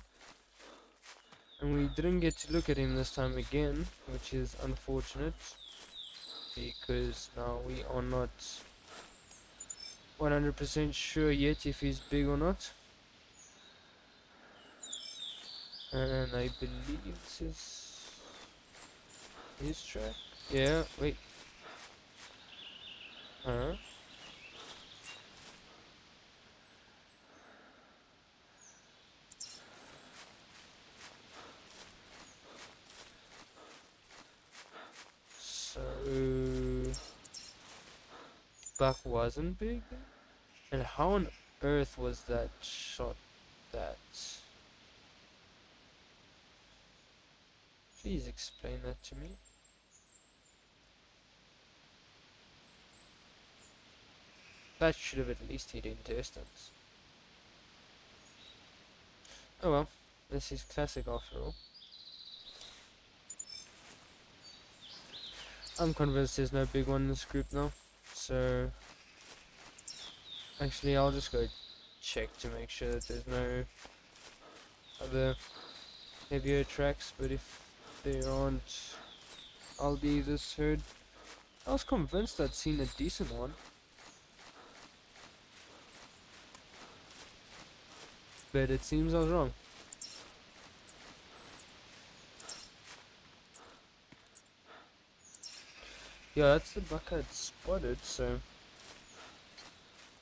And we didn't get to look at him this time again, which is unfortunate, because now we are not 100% sure yet if he's big or not. And I believe this is his track. Yeah, wait. Huh? So Buck wasn't big? And how on earth was that shot that? Please explain that to me. That should have at least hit intestines. Oh well, this is classic after all. I'm convinced there's no big one in this group now, so actually I'll just go check to make sure that there's no other heavier tracks, but if there aren't, I'll leave this herd. I was convinced I'd seen a decent one, but it seems I was wrong. Yeah, that's the buck I'd spotted, so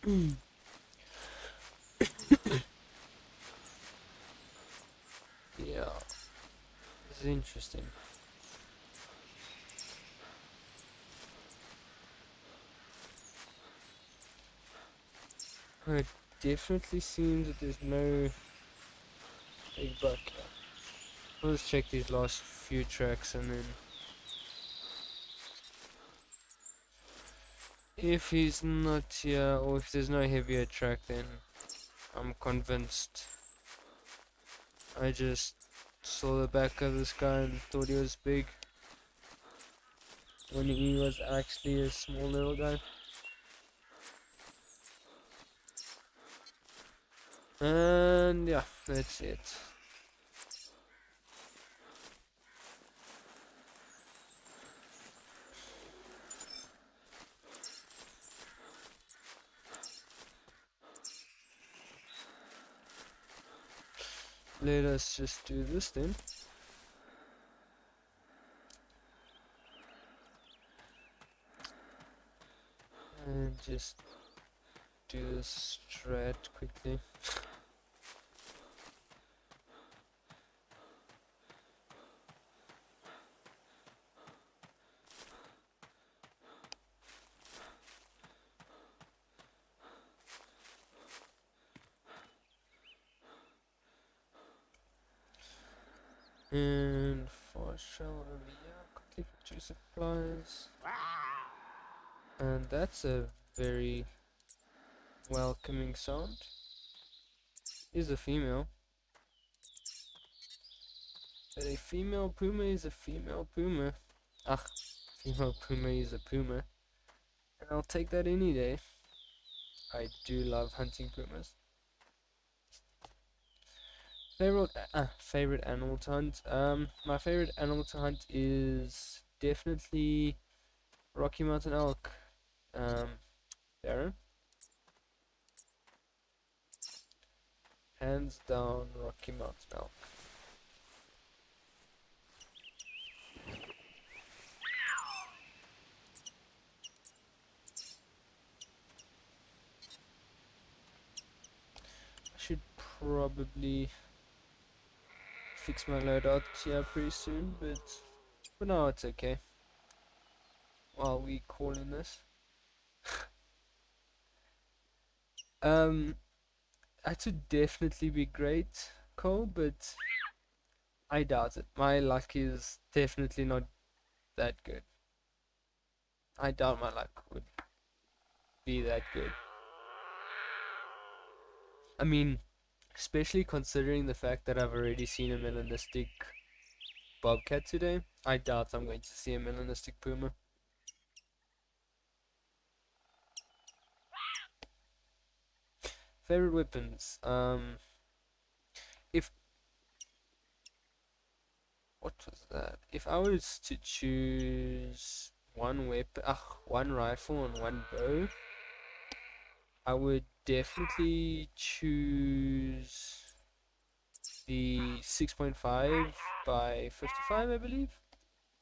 yeah, this is interesting. It definitely seems that there's no big buck here. Let's check these last few tracks, and then if he's not here, or if there's no heavier track, then I'm convinced I just saw the back of this guy and thought he was big when he was actually a small little guy. And yeah, that's it. Let us just do this then. And just do this strat quickly. And for shell over here, quickly for 2 supplies. And that's a very welcoming sound. Is a female. But a female puma is a female puma. Ah, female puma is a puma. And I'll take that any day. I do love hunting pumas. Favorite animal to hunt. My favorite animal to hunt is definitely Rocky Mountain elk. Darren. Hands down, Rocky Mountain elk. I should probably fix my loadout here pretty soon, but for now it's okay. While we call in this. That would definitely be great, Cole, but I doubt it. My luck is definitely not that good. I doubt my luck would be that good. I mean, especially considering the fact that I've already seen a melanistic bobcat today. I doubt I'm going to see a melanistic puma. Favorite weapons. If what was that? If I was to choose one weapon, one rifle and one bow, I would definitely choose the 6.5 by 55, I believe.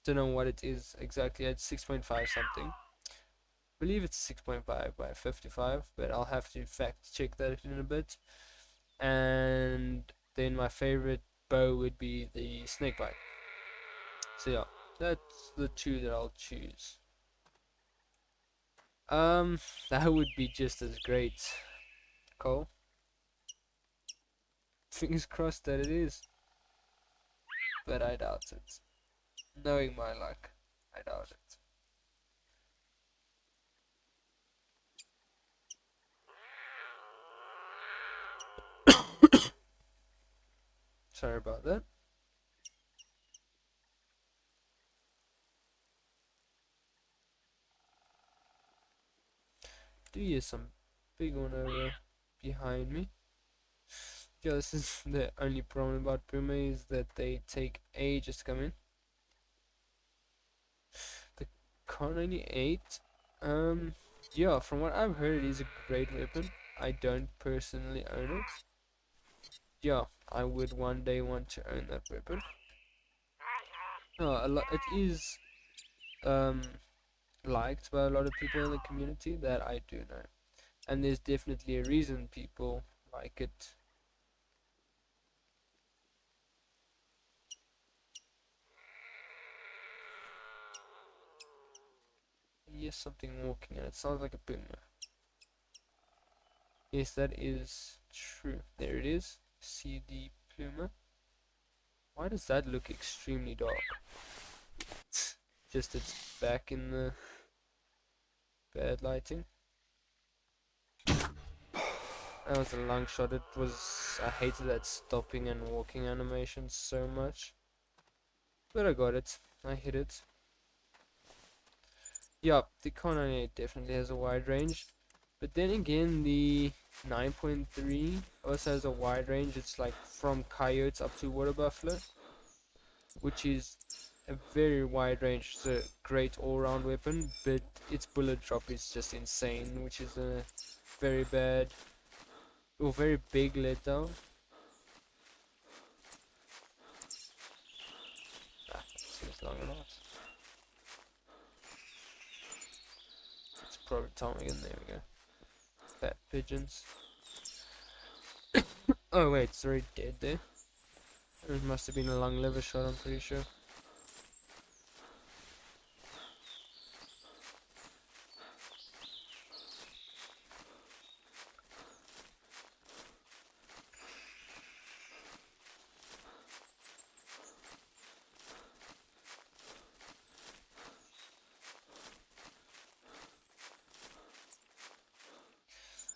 Don't know what it is exactly. It's 6.5 something. I believe it's 6.5 by 55, but I'll have to fact check that in a bit. And then my favorite bow would be the snakebite. So yeah, that's the two that I'll choose. That would be just as great, Cole. Fingers crossed that it is, but I doubt it. Knowing my luck, I doubt it. Sorry about that. Do you hear some big one over behind me? Yeah, this is the only problem about Puma is that they take ages to come in. The Car 98, yeah, from what I've heard, it is a great weapon. I don't personally own it. Yeah, I would one day want to own that weapon. It is liked by a lot of people in the community, that I do know, and there's definitely a reason people like it. Yes, something walking, and it sounds like a puma. Yes, that is true. There it is. See the puma. Why does that look extremely dark? Just it's back in the bad lighting. That was a long shot. I hated that stopping and walking animation so much. But I got it. I hit it. Yeah, the Car 98 definitely has a wide range. But then again, the 9.3 also has a wide range. It's like from coyotes up to water buffalo, which is a very wide range. It's a great all-round weapon, but its bullet drop is just insane, which is a very bad or very big letdown. Seems long enough. It's probably ptarmigan. There we go. Fat pigeons. Oh wait, it's already dead there. It must have been a long liver shot, I'm pretty sure.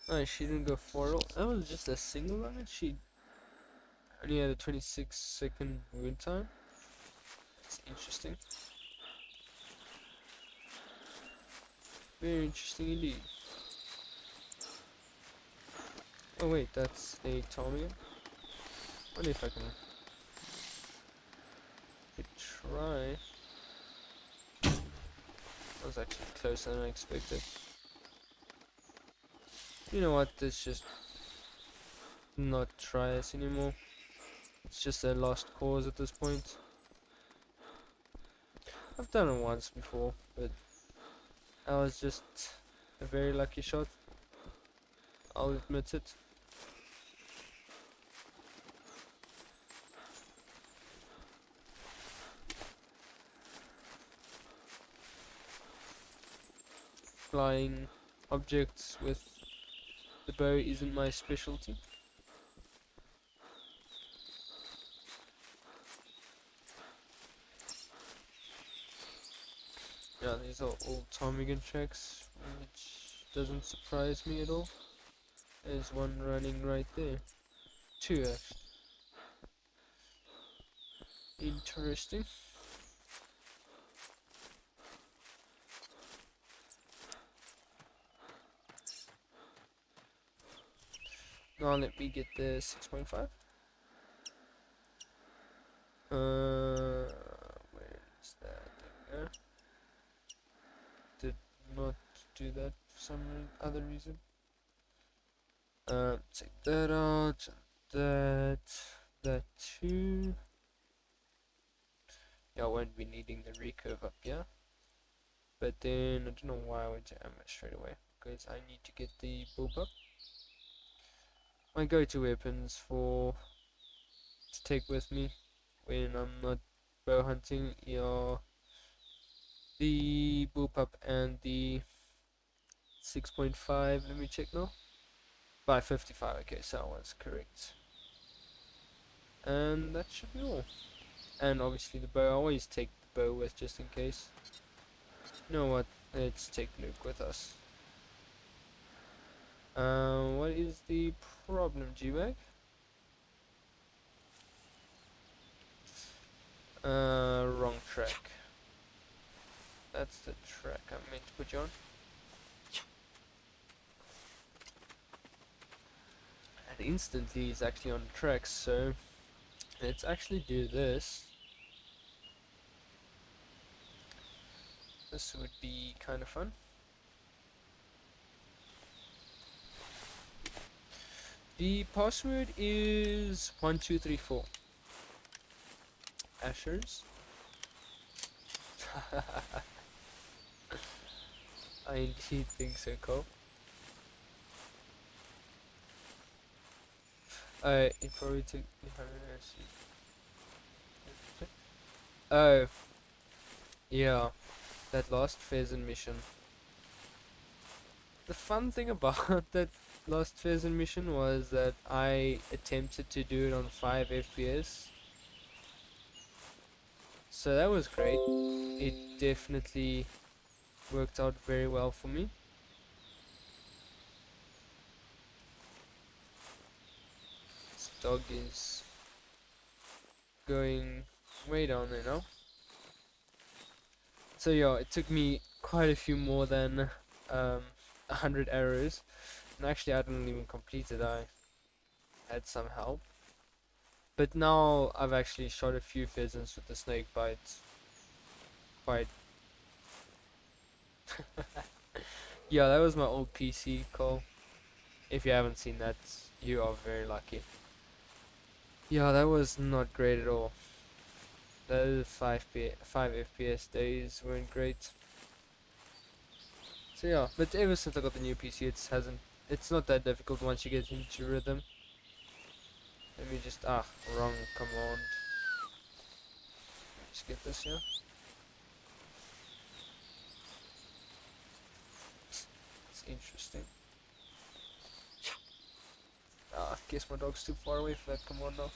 Oh, she didn't go forward. That was just a single run. She only had a 26-second wound time. That's interesting. Very interesting indeed. Oh wait, that's a ptarmigan. Wonder if I can try. That was actually closer than I expected. You know what? Let's just not try this anymore. It's just a lost cause at this point. I've done it once before, but that was just a very lucky shot. I'll admit it. Flying objects with the bow isn't my specialty. Yeah, these are all ptarmigan tracks, which doesn't surprise me at all. There's one running right there. Two actually. Interesting. Now let me get the 6.5. Where is that? There. Did not do that for some other reason. Take that out. That too. Yeah, I won't be needing the recurve up here. But then I don't know why I went to ammo straight away, because I need to get the bullpup. My go-to weapons to take with me when I'm not bow hunting are the bullpup and the 6.5. Let me check now. By 55. Okay, so I was correct. And that should be all. And obviously the bow. I always take the bow with just in case. You know what? Let's take Luke with us. What is the problem, G-Bag? Wrong track. That's the track I meant to put you on. And instantly he's actually on the track, so let's actually do this. This would be kind of fun. The password is 1234. Ashers. I indeed think so, Cole. It probably took me 100 years. Oh, yeah, that last pheasant mission. The fun thing about that last pheasant mission was that I attempted to do it on 5 FPS. So that was great. It definitely worked out very well for me. This dog is going way down there now. So yeah, it took me quite a few more than 100 arrows. And actually I didn't even complete it, I had some help. But now I've actually shot a few pheasants with the snake bite. Quite. Yeah, that was my old PC, Cole. If you haven't seen that, you are very lucky. Yeah, that was not great at all. Those 5 FPS days weren't great. So yeah, but ever since I got the new PC, it's not that difficult once you get into rhythm. Let me just, wrong command. Just get this here. It's interesting. I guess my dog's too far away for that command now.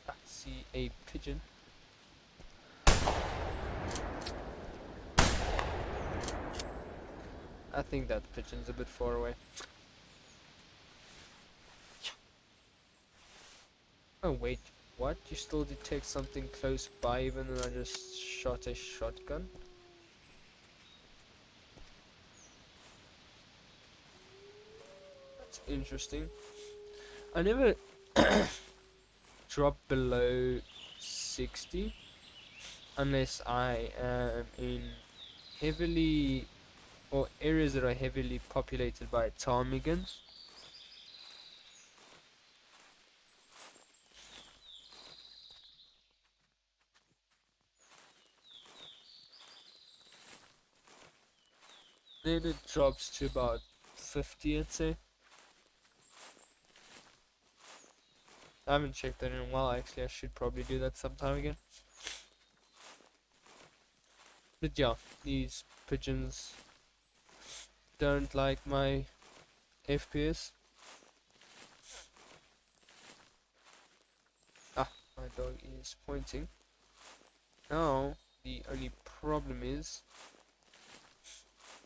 I see a pigeon. I think that pigeon's a bit far away. Oh wait, what? You still detect something close by even though I just shot a shotgun? That's interesting. I never drop below 60 unless I am in heavily or areas that are heavily populated by ptarmigans. Then it drops to about 50, I'd say. I haven't checked that in a while, actually. I should probably do that sometime again. But yeah, these pigeons don't like my FPS. My dog is pointing. Now, the only problem is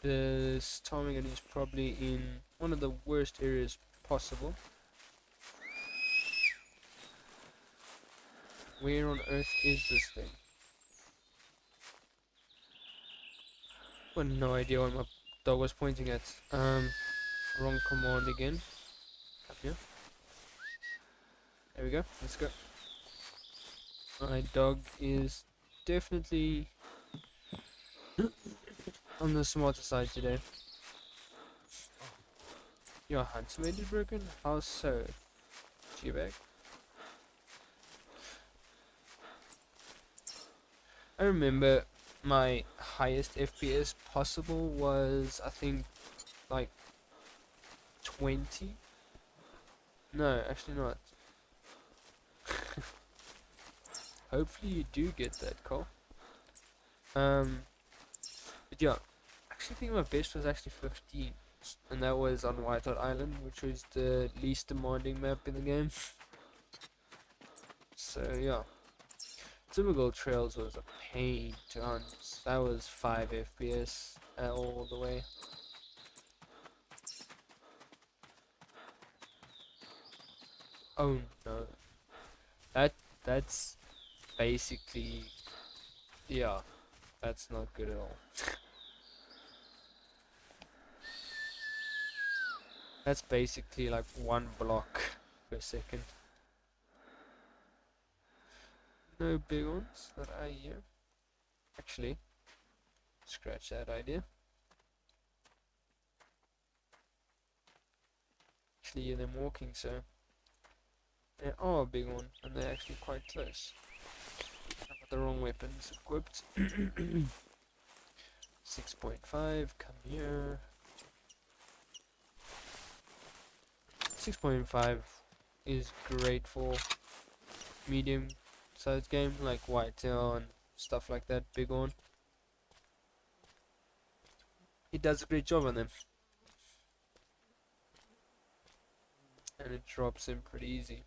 This ptarmigan is probably in one of the worst areas possible. Where on earth is this thing? I have no idea what my dog was pointing at. Wrong command again. Come here. There we go. Let's go. My dog is definitely on the smarter side today. Your hunt's made it broken? How so? G-bag. I remember my highest FPS possible was, I think, like 20? No, actually not. Hopefully you do get that, Cole. But yeah, I actually think my best was actually 15. And that was on Whiteout Island, which was the least demanding map in the game. So yeah. Timbergold Trails was a pain to hunt. That was 5 FPS all the way. Oh no. That's basically, yeah, that's not good at all. That's basically like 1 block per second. No big ones that I hear. Actually, scratch that idea. Actually hear them walking, so they are a big one, and they're actually quite close. I've got the wrong weapons equipped. 6.5, come here. 6.5 is great for medium sized game like whitetail and stuff like that, big one. It does a great job on them. And it drops in pretty easy.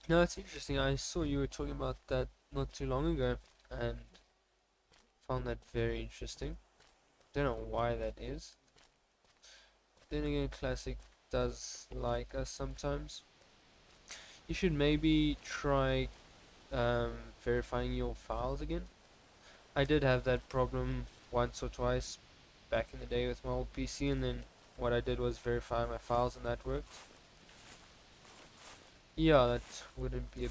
No, it's interesting. I saw you were talking about that not too long ago and found that very interesting. Don't know why that is. Then again, Classic does like us sometimes. You should maybe try verifying your files again. I did have that problem once or twice back in the day with my old PC, and then what I did was verify my files and that worked. Yeah, that wouldn't be a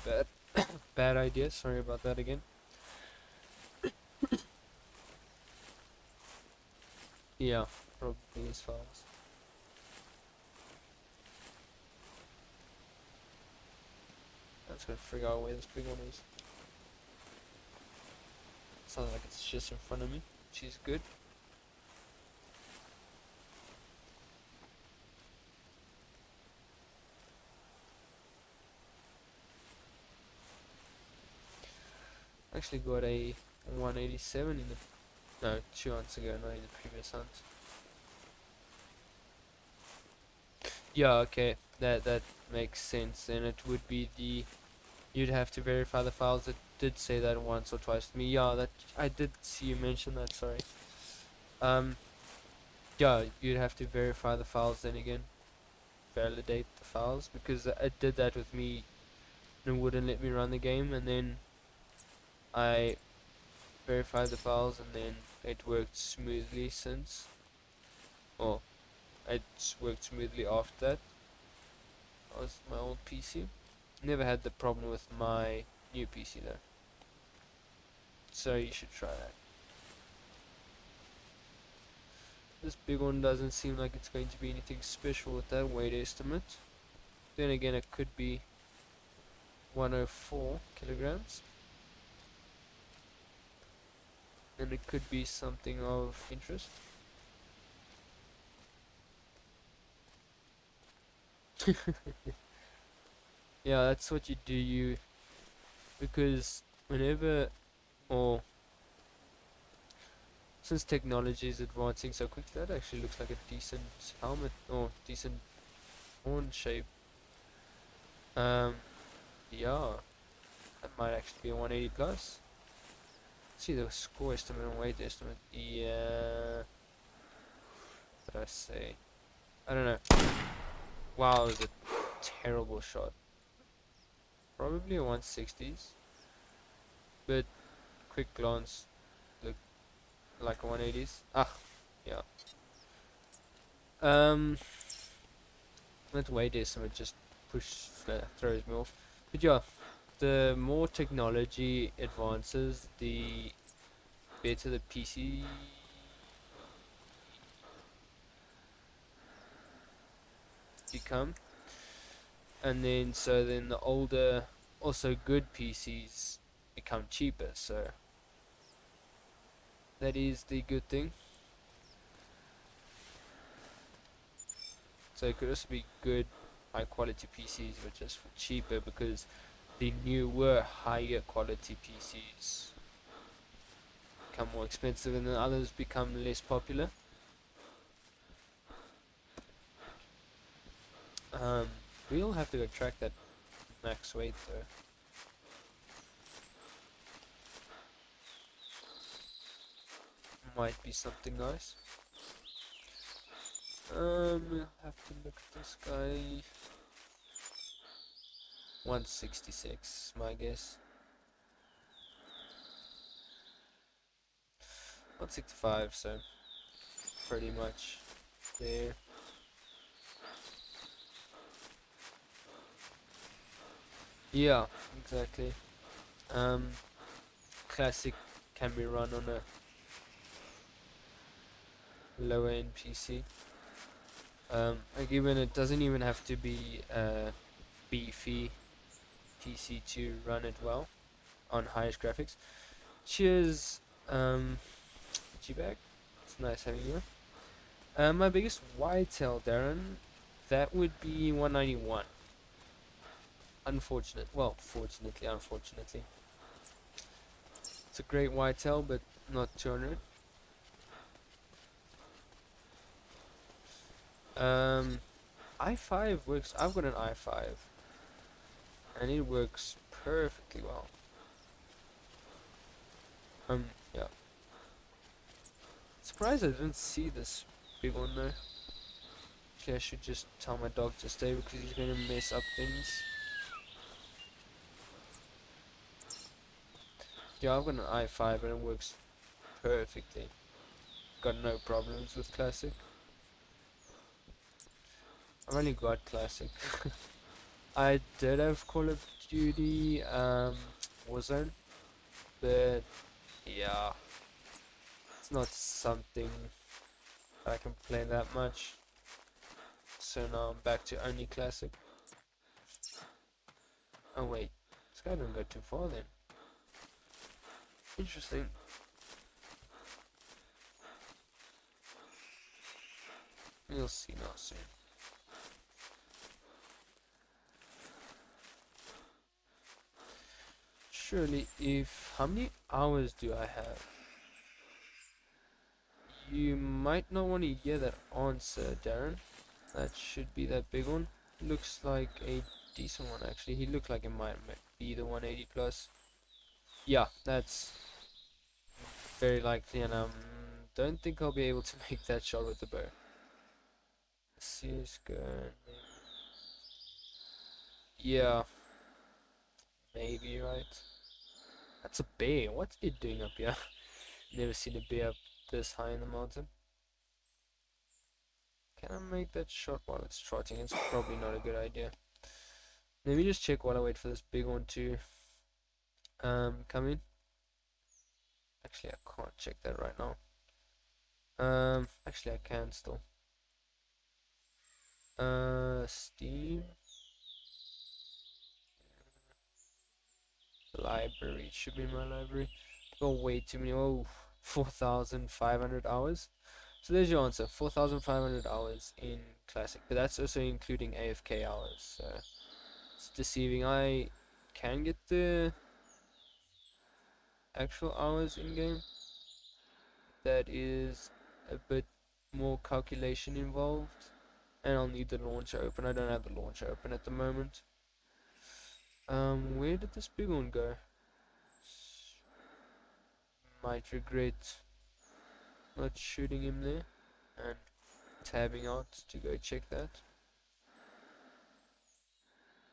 bad idea. Sorry about that again. Yeah, probably his files. I'm just gonna figure out where this big one is. Sounds like it's just in front of me, which is good. Actually got a 187 in the, no, 2 hunts ago, not in the previous hunt. Yeah, okay, that makes sense. Then it would be the, you'd have to verify the files. It did say that once or twice to me. Yeah, that I did see you mention that. Sorry. Yeah, you'd have to verify the files then again, validate the files, because it did that with me and it wouldn't let me run the game, and then I verified the files and then it worked smoothly since. Well, it worked smoothly after that. That was my old PC. Never had the problem with my new PC though. So you should try that. This big one doesn't seem like it's going to be anything special with that weight estimate. Then again, it could be 104 kilograms. And it could be something of interest. Yeah, that's what you do, because whenever, or since technology is advancing so quickly, that actually looks like a decent helmet, or decent horn shape. Yeah, That might actually be a 180 plus. Let's see the score estimate and weight estimate. Yeah. What did I say? I don't know. Wow, it was a terrible shot. Probably a 160s. But quick glance looked like a 180s. Ah, yeah. That weight estimate just throws me off. But yeah, the more technology advances, the better the PC become, and then the older, also good PCs become cheaper. So that is the good thing. So it could also be good, high quality PCs, but just for cheaper because the newer, higher quality PCs become more expensive, and then others become less popular. Um, we'll have to go track that max weight though. Might be something nice. We'll have to look at this guy. 166, my guess. 165, so pretty much there. Yeah, exactly. Um, Classic can be run on a lower end PC. Like even it doesn't even have to be a beefy PC to run it well on highest graphics. Cheers, G-Bag. It's nice having you. My biggest whitetail, Darren, that would be 191. Fortunately, unfortunately. It's a great whitetail, but not 200. i5 works. I've got an i5, and it works perfectly well. Yeah. Surprised I didn't see this big one though. Okay, I should just tell my dog to stay because he's gonna mess up things. Yeah, I've got an i5 and it works perfectly. Got no problems with classic. I've only got classic. I did have Call of Duty Warzone, but yeah, it's not something that I can play that much. So now I'm back to only classic. Oh wait, this guy didn't go too far then. Interesting. We'll see now soon. Surely, if how many hours do I have? You might not want to hear that answer, Darren. That should be that big one. Looks like a decent one actually. He looked like it might be the 180 plus. Yeah, that's very likely, and don't think I'll be able to make that shot with the bow. Let's see his gun. Yeah, maybe right. That's a bear. What's it doing up here? Never seen a bear up this high in the mountain. Can I make that shot while it's trotting? It's probably not a good idea. Let me just check while I wait for this big one to come in. Actually, I can't check that right now. Actually, I can still. Steam library should be my library. Oh, way too many. Oh, 4,500 hours. So there's your answer. 4,500 hours in classic, but that's also including AFK hours. So it's deceiving. I can get the actual hours in game. That is a bit more calculation involved, and I'll need the launcher open. I don't have the launcher open at the moment. Where did this big one go? Might regret not shooting him there and tabbing out to go check that.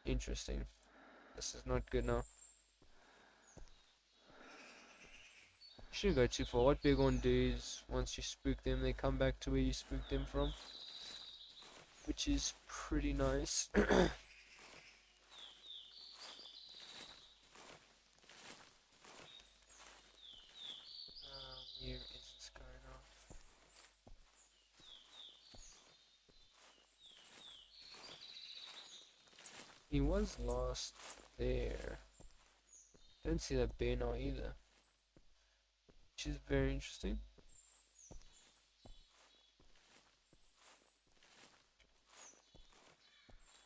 Interesting. This is not good now. Shouldn't go too far. What Bighorn do is once you spook them, they come back to where you spooked them from, which is pretty nice. Where is this guy now? He was lost there. Don't see that bear now either, which is very interesting.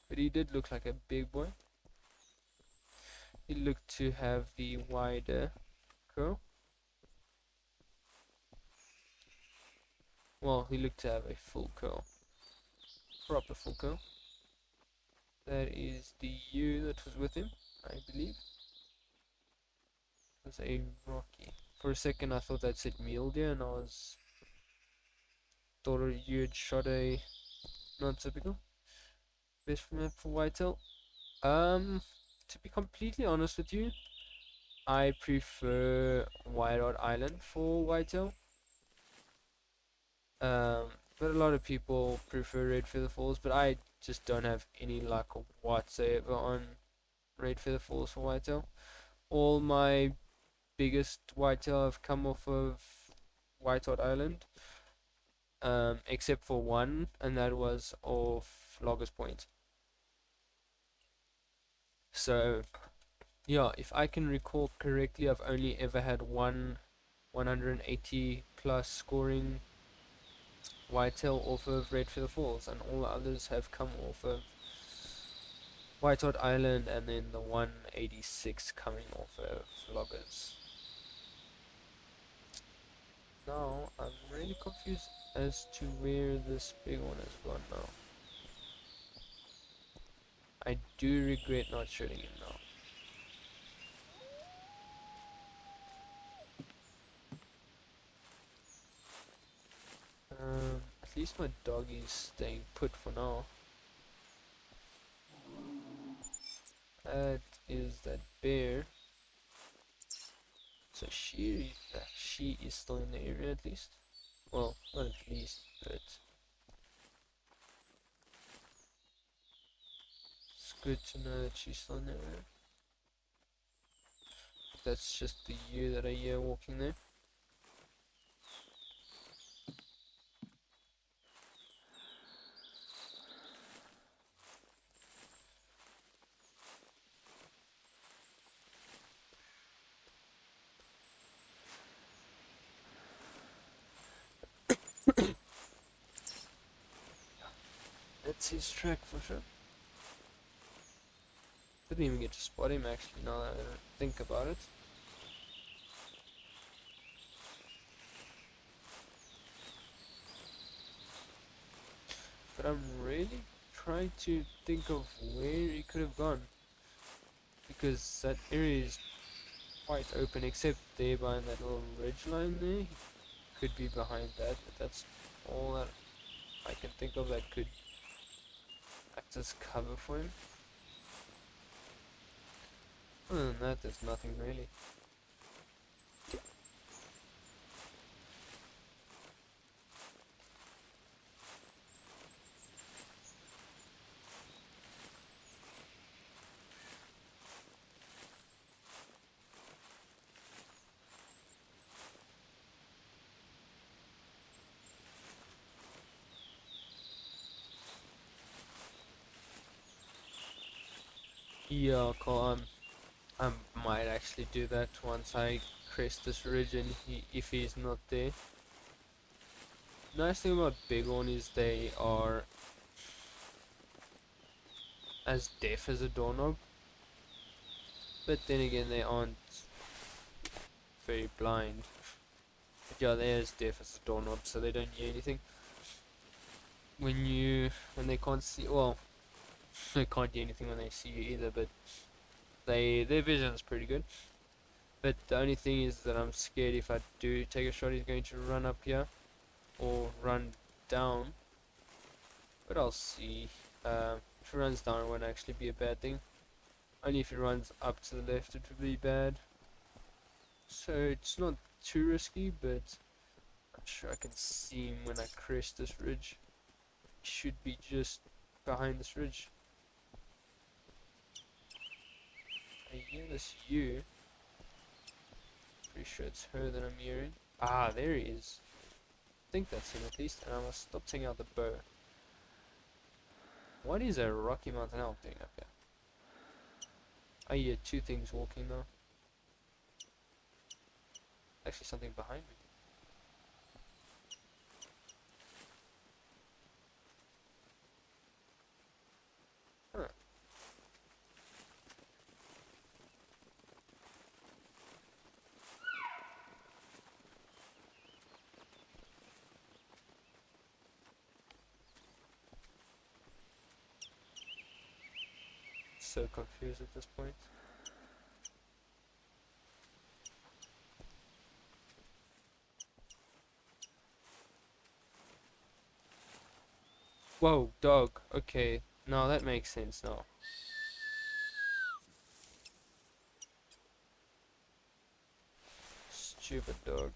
But he did look like a big boy. He looked to have the wider curl. Well, he looked to have a full curl. Proper full curl. That is the ewe that was with him, I believe. It was a Rocky. For a second I thought that said mule deer and thought you had shot a not typical. Best map for whitetail. To be completely honest with you, I prefer White Island for whitetail. But a lot of people prefer Red Feather Falls, but I just don't have any luck whatsoever on Red Feather Falls for whitetail. All my biggest whitetail have come off of White Island, except for one, and that was off Loggers Point. So, yeah, if I can recall correctly, I've only ever had one 180 plus scoring whitetail off of Red Feather Falls, and all the others have come off of White Island, and then the 186 coming off of Loggers. Now I'm really confused as to where this big one has gone now. I do regret not shooting him now. At least my doggy's staying put for now. That is that bear. So she is still in the area at least. Well, not at least, but it's good to know that she's still in the area. That's just the ewe that I hear walking there. That's his track for sure. Didn't even get to spot him actually now that I think about it. But I'm really trying to think of where he could have gone, because that area is quite open except there behind that little ridge line there. He could be behind that, but that's all that I can think of that could act as cover for him. Other than that, there's nothing really. Yeah, Cole, I might actually do that once I crest this ridge and if he's not there. Nice thing about Bighorn is they are as deaf as a doorknob, but then again they aren't very blind. But yeah, they're as deaf as a doorknob, so they don't hear anything. When they can't see, well, they can't hear anything when they see you either, but Their vision's pretty good. But the only thing is that I'm scared if I do take a shot, he's going to run up here or run down. But I'll see. If he runs down, it won't actually be a bad thing. Only if he runs up to the left, it would be bad. So it's not too risky, but I'm sure I can see him when I crest this ridge. He should be just behind this ridge. I hear this ewe. Pretty sure it's her that I'm hearing. Ah, there he is. I think that's him at least, and I must stop taking out the bow. What is a Rocky Mountain elk doing up here? I hear two things walking now. Actually, something behind me. Huh. So confused at this point. Whoa, dog. Okay, now that makes sense now. Stupid dog.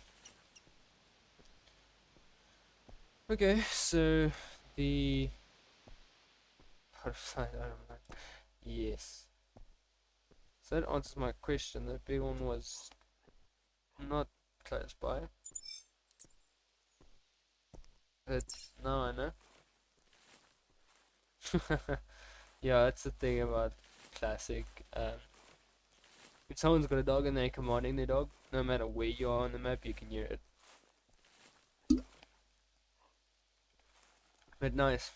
Okay, so the butterfly, I don't know. Yes. So that answers my question. The big one was not close by. But now I know. Yeah, that's the thing about classic. If someone's got a dog and they're commanding their dog, no matter where you are on the map, you can hear it. But nice.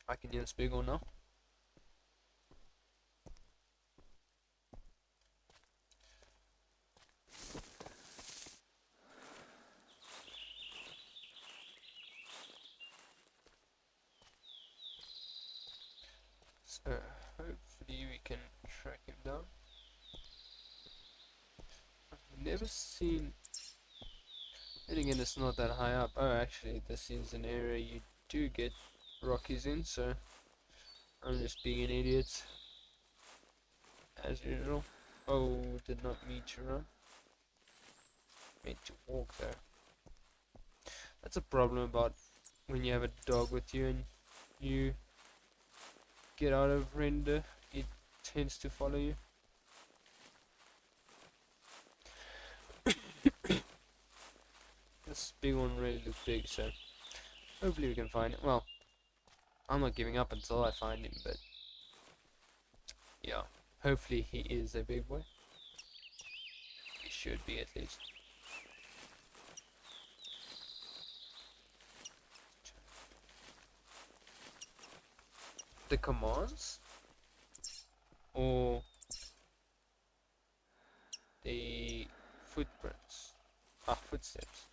I can hear this big one now. So hopefully we can track him down. I've never seen. And again, it's not that high up. Oh, actually, this is an area you do get Rockies in, so I'm just being an idiot as usual. Oh, did not mean to run. Meant to walk there. That's a problem about when you have a dog with you and you get out of render, it tends to follow you. This big one really looks big, so hopefully we can find it. Well, I'm not giving up until I find him, but yeah, hopefully he is a big boy. He should be at least. The commands or the footprints? Footsteps.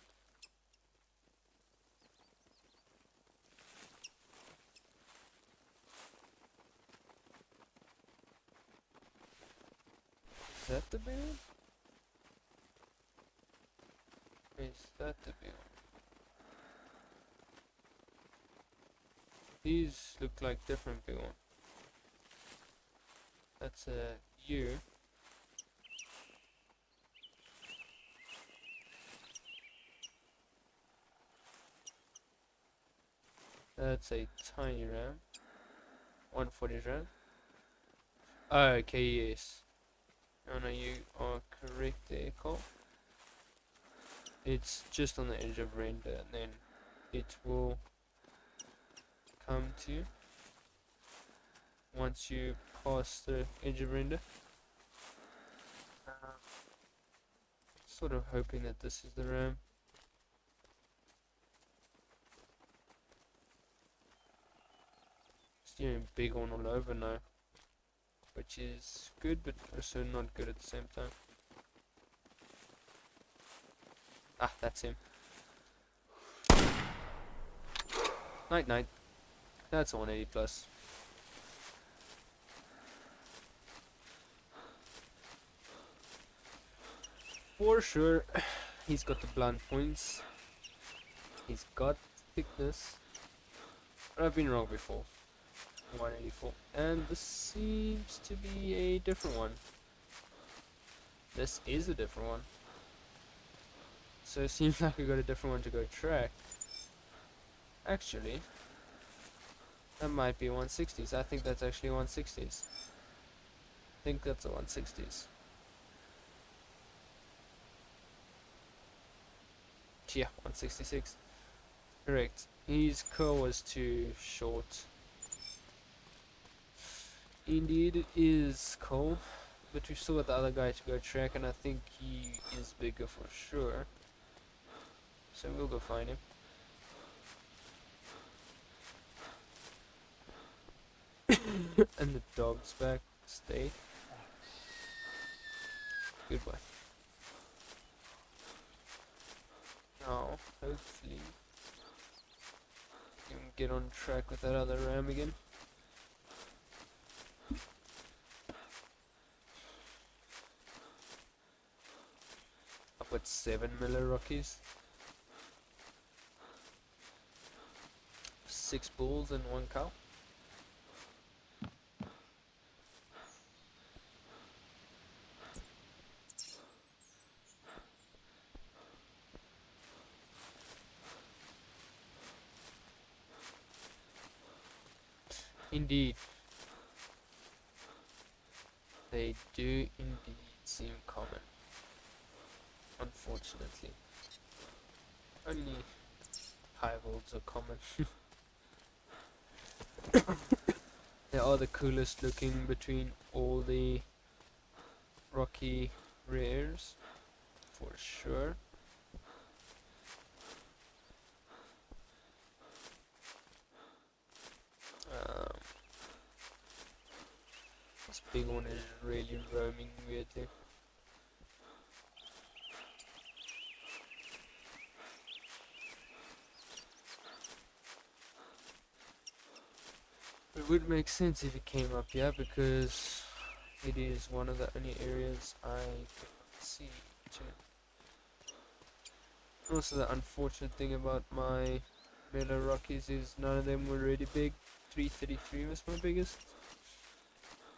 Is that the big one? Is that the big one? These look like different big one. That's a U. That's a tiny ram. 140 ram. Oh, okay, yes. Oh no, you are correct there, Cole. It's just on the edge of render, and then it will come to you once you pass the edge of render. Sort of hoping that this is the ram. Steering big one all over now, which is good but also not good at the same time. Ah, that's him. Night night. That's a 180 plus. for sure he's got the blunt points, he's got thickness, but I've been wrong before. 184, and this seems to be a different one. This is a different one. So it seems like we got a different one to go track. Actually, that might be 160s. I think that's actually 160s. I think that's a 160s. Yeah, 166. Correct. His curl was too short. Indeed, it is cold, but we still got the other guy to go track, and I think he is bigger for sure. So we'll go find him. And the dog's back. Stay. Goodbye. Now, hopefully, you can get on track with that other ram again. I've got 7 Miller Rockies, 6 bulls and 1 cow. Indeed, they do indeed seem common. Unfortunately, only high volts are common. They are the coolest looking between all the rocky rares, for sure. This big one is really roaming weirdly. It would make sense if it came up here because it is one of the only areas I cannot see to. Also, the unfortunate thing about my Miller Rockies is none of them were really big. 333 was my biggest.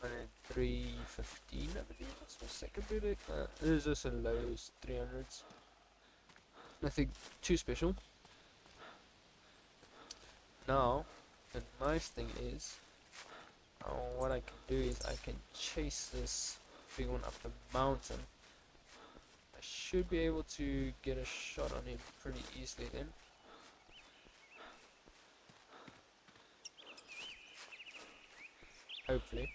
And 315, I believe, that's my second biggest. There's also lows, 300s. Nothing too special. Now, the nice thing is, what I can do is I can chase this big one up the mountain. I should be able to get a shot on him pretty easily then. Hopefully.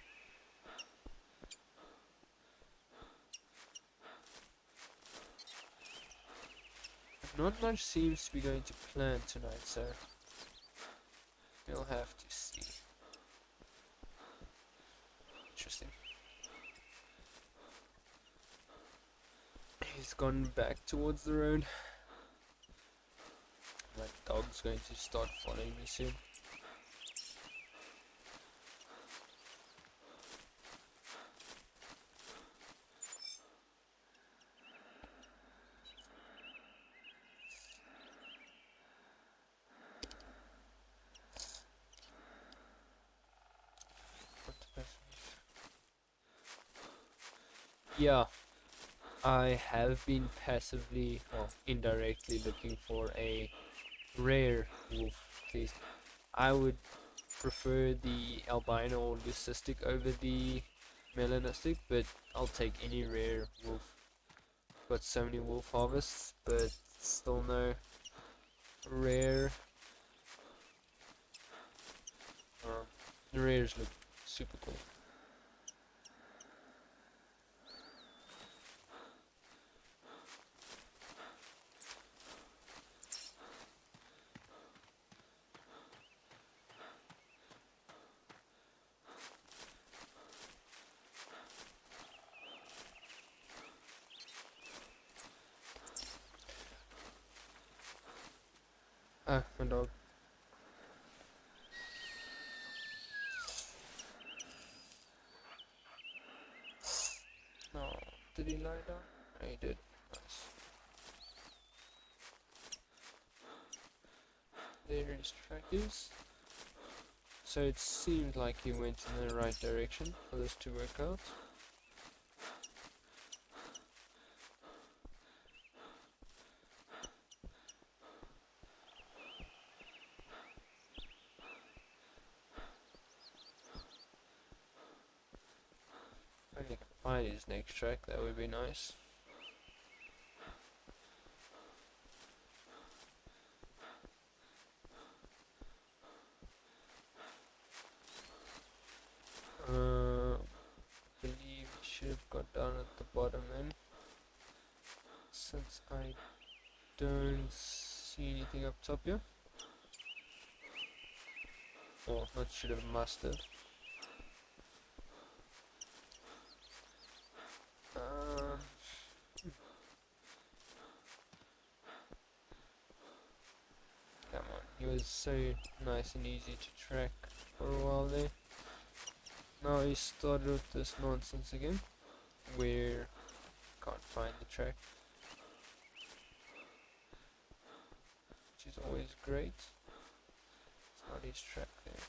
Not much seems to be going to plan tonight, so we'll have to see. Interesting. He's gone back towards the road. My dog's going to start following me soon. Yeah, I have been passively or indirectly looking for a rare wolf. At least I would prefer the albino or leucistic over the melanistic, but I'll take any rare wolf. Got so many wolf harvests, but still no rare. The rares look super cool. Ah, my dog. No, did he lie down? No, he did. Nice. there his track is. So it seems like he went in the right direction for this to work out. If I can find his next track, that would be nice. I believe he should have got down at the bottom then. Since I don't see anything up top here. Oh, not should have, must have. Come on, he was so nice and easy to track for a while there. Now he started with this nonsense again, where can't find the track, which is always great. It's not his track there.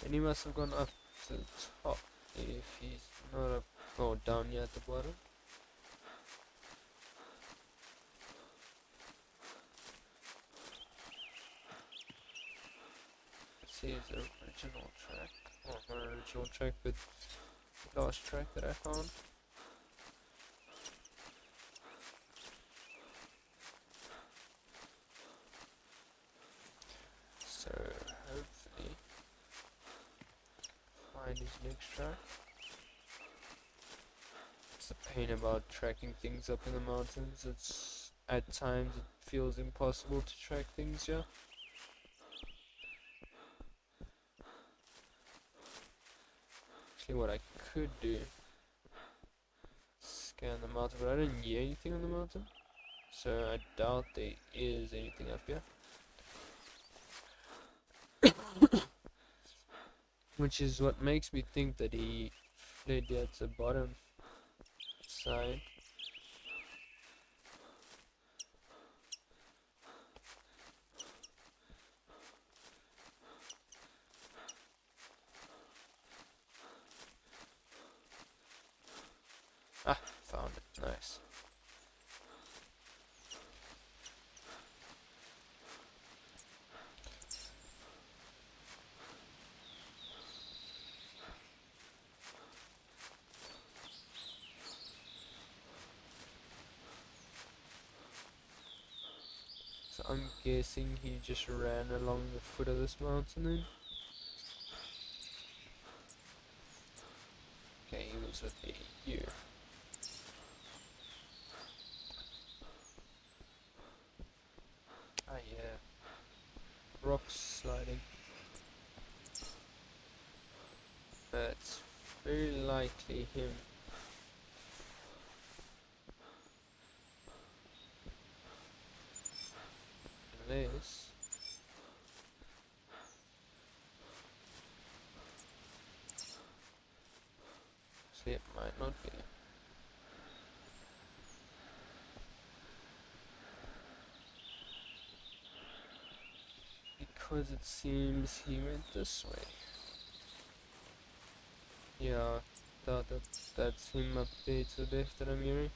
And he must have gone up to the top if he's not up, or down here at the bottom. Let's see his original track. Well, not original track, but the last track that I found. So hopefully find his next track. It's the pain about tracking things up in the mountains. It's at times it feels impossible to track things here. Actually, what I could do, scan the mountain, but I don't hear anything on the mountain, so I doubt there is anything up here. Which is what makes me think that he fled at the bottom side. Ah, found it. Nice. So I'm guessing he just ran along the foot of this mountain then. Okay, he was with me here. Ah yeah, rocks sliding. That's very likely him. Unless see, it might not be. Because it seems he went this way. Yeah, that's him up there to the left that I'm hearing.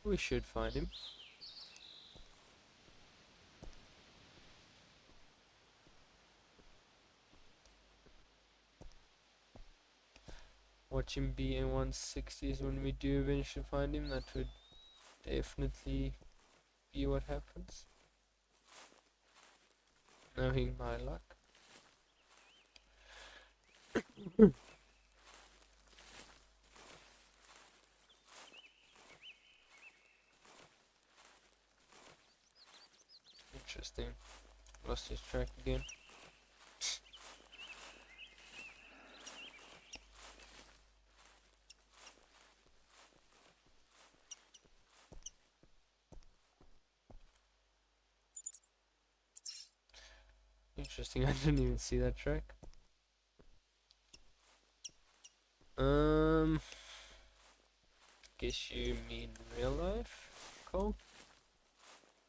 We should find him. Watch him be in 160s when we do eventually find him. That would definitely be what happens. Knowing my luck. Interesting. Lost his track again. Interesting, I didn't even see that track. guess you mean real life, Cole.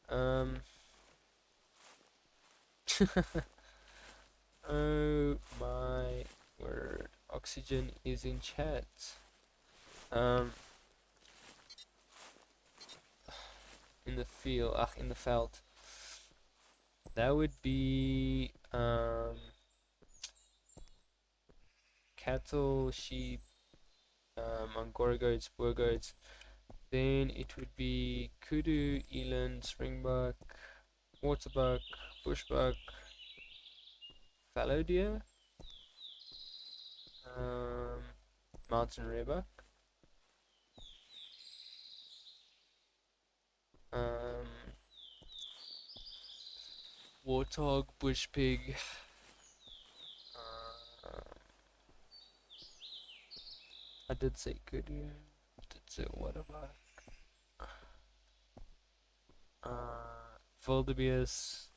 Um. Oh my word. Oxygen is in chat. Um. In the field. In the veld. That would be cattle, sheep, Angora goats, boer goats. Then it would be kudu, eland, springbuck, waterbuck, bushbuck, fallow deer, um, mountain redbuck, um, warthog, bush pig. I did say kudu. Did say waterbuck. Wildebeest,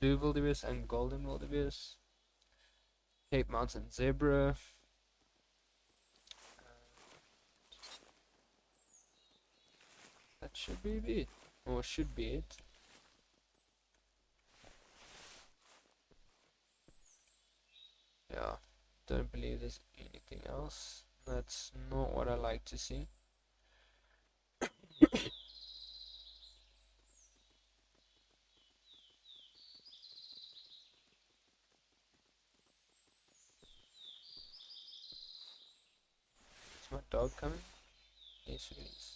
blue wildebeest, and golden wildebeest. Cape Mountain zebra. That should be it. Or should be it. Yeah, don't believe there's anything else. That's not what I like to see. Is my dog coming? Yes, it is.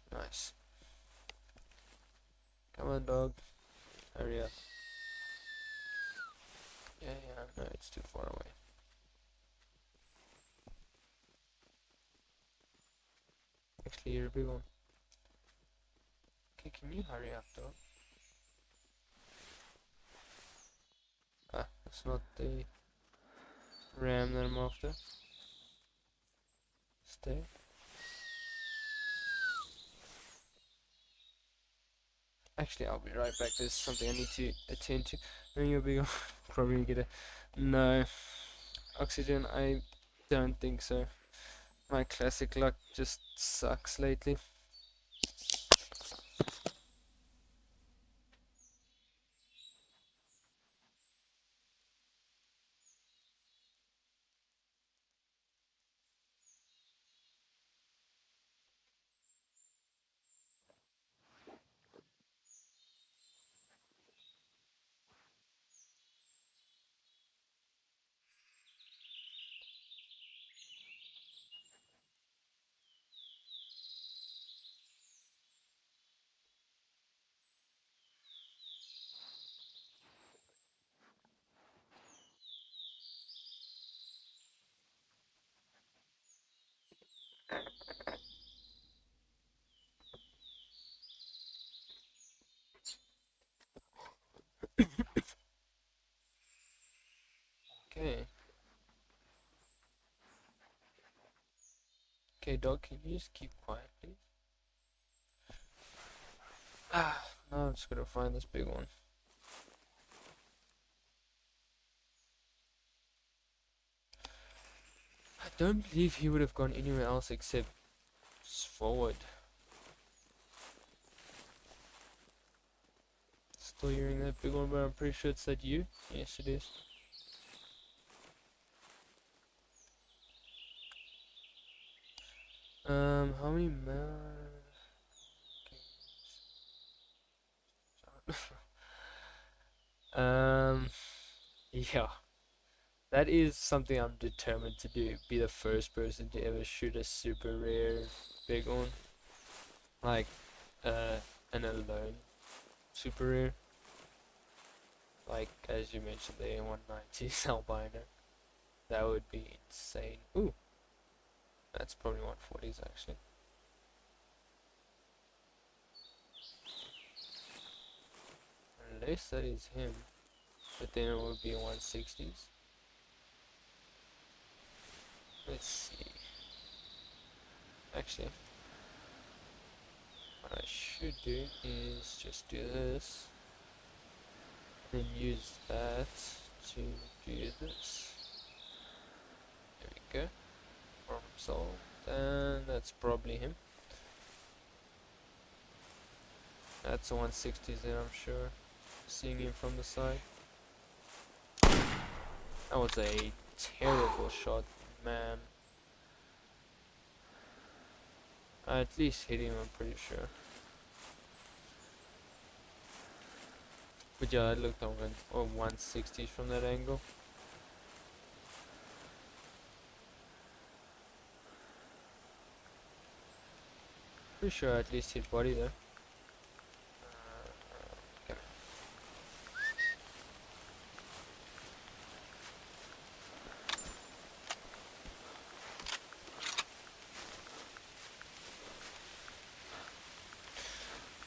Nice. Come on, dog. Hurry up. Yeah, no, it's too far away. Actually, you're a big one. Okay, can you hurry up, dog? That's not the ram that I'm after. Stay. Actually, I'll be right back. There's something I need to attend to. Then you'll be probably get a no oxygen. I don't think so. My classic luck just sucks lately. Okay. Okay, dog, can you just keep quiet, please? Now I'm just gonna find this big one. I don't believe he would have gone anywhere else except forward. Still hearing that big one, but I'm pretty sure it's that you. Yes, it is. How many yeah. That is something I'm determined to do. Be the first person to ever shoot a super rare big one. Like, an alone super rare. Like, as you mentioned, the A190 albino. That would be insane. Ooh. That's probably 140s actually. Unless that is him. But then it would be 160s. Let's see. Actually, should do is just do this and use that to do this. There we go. Problem solved, and that's probably him. That's a 160s there, I'm sure. Seeing him from the side. That was a terrible shot, man. I at least hit him, I'm pretty sure. But yeah, I looked on 160s from that angle. Pretty sure I at least hit body there. Okay.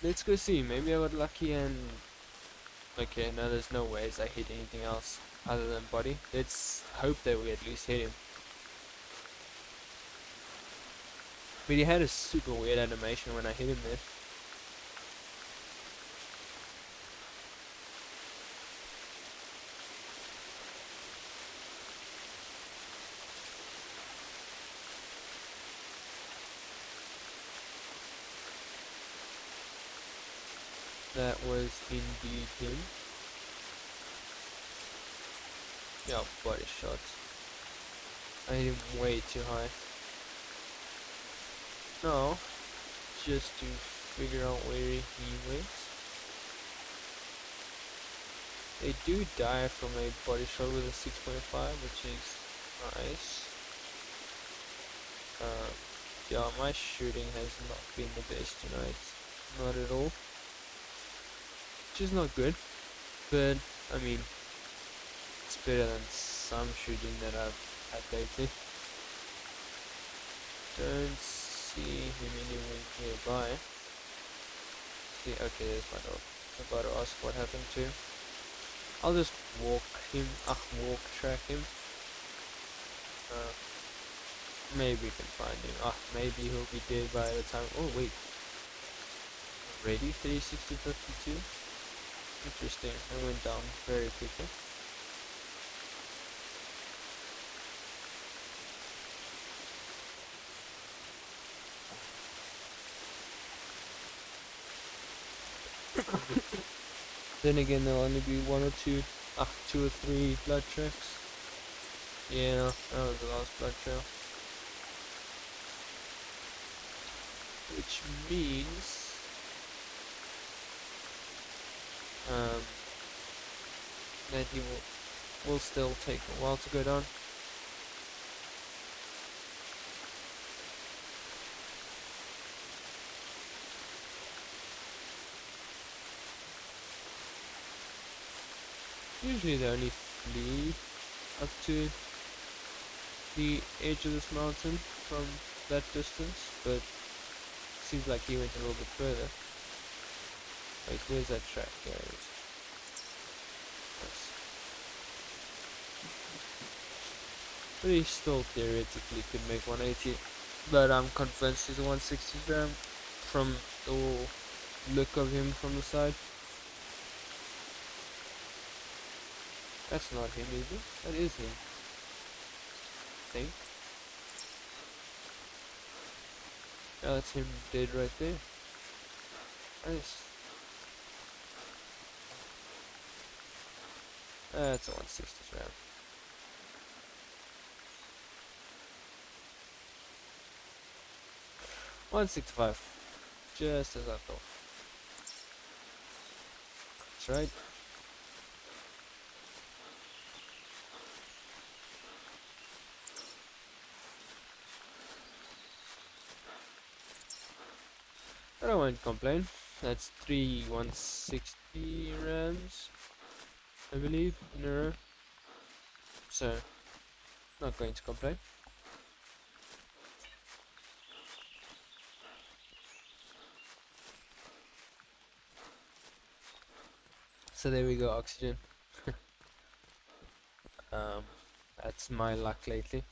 Let's go see. Maybe I got lucky and... Okay, no, there's no ways I hit anything else other than body. Let's hope that we at least hit him. But he had a super weird animation when I hit him there. That was indeed him. Yeah, body shot. I hit him way too high. Now, just to figure out where he went. They do die from a body shot with a 6.5, which is nice. Yeah, my shooting has not been the best tonight. Not at all. Which is not good. But, I mean, it's better than some shooting that I've had lately. Don't see him anywhere nearby. See, okay, there's my dog. I'm about to ask what happened to him. I'll just walk track him. Maybe we can find him. Maybe he'll be dead by the time. Oh wait, already 360-52. Interesting. I went down very quickly. Then again, there'll only be two or three blood tracks. Yeah, that was the last blood trail. Which means that he will still take a while to go down. Usually they only flee up to the edge of this mountain from that distance, but seems like he went a little bit further. Wait, where's that track? There it is. Nice. But he still theoretically could make 180, but I'm convinced he's a 160 gram from the look of him from the side. That's not him either. That is him. I think. Yeah, that's him dead right there. Nice. That's a 160 round. $165. Just as I thought. That's right. I won't complain. That's 3 160 rams, I believe, in a row. So, not going to complain. So there we go, oxygen. That's my luck lately.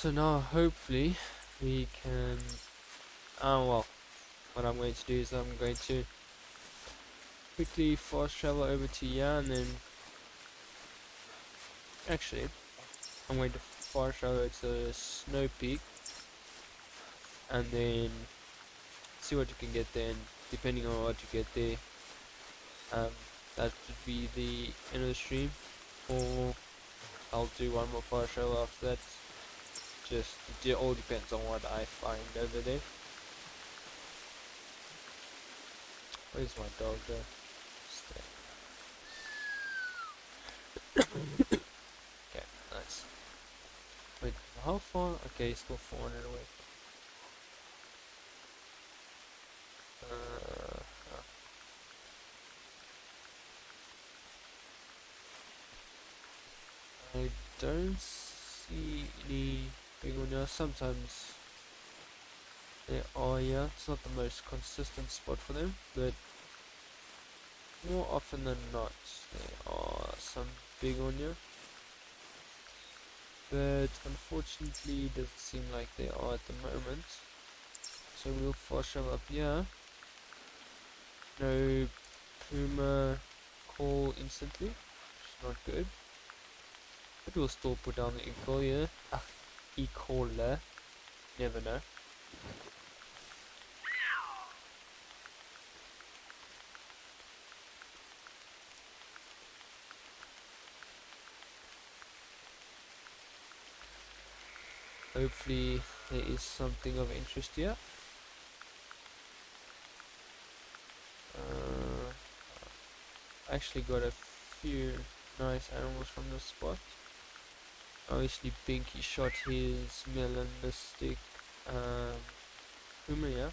So now hopefully we can, well, what I'm going to do is I'm going to quickly fast travel over to here, and then actually I'm going to fast travel to Snow Peak and then see what you can get there, and depending on what you get there, um, that would be the end of the stream, or I'll do one more fast travel after that. Just, it all depends on what I find over there. Where's my dog though? Stay. Okay, nice. Wait, how far? Okay, still 400 away. Uh, I don't see any big one here. Sometimes they are, yeah. It's not the most consistent spot for them, but more often than not, there are some big on here. But unfortunately, it doesn't seem like they are at the moment. So we'll fast travel up here. No Puma call instantly, which is not good. But we'll still put down the e-call here. Ah, e-caller. Never know. Hopefully there is something of interest here. I actually got a few nice animals from this spot. Obviously Binky shot his melanistic puma here,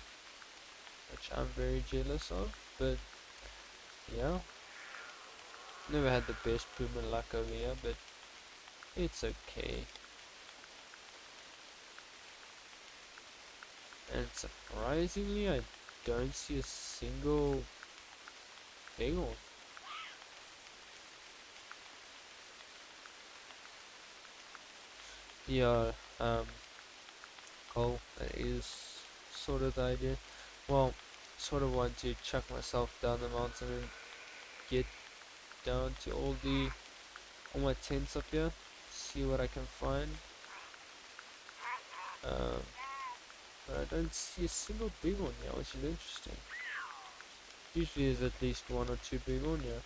which I'm very jealous of, but yeah, never had the best puma luck over here, but it's okay. And surprisingly, I don't see a single big one. Yeah, Cole, that is sort of the idea. Well, sort of want to chuck myself down the mountain and get down to all my tents up here, see what I can find. But I don't see a single big one here, which is interesting. Usually there's at least one or two big one here.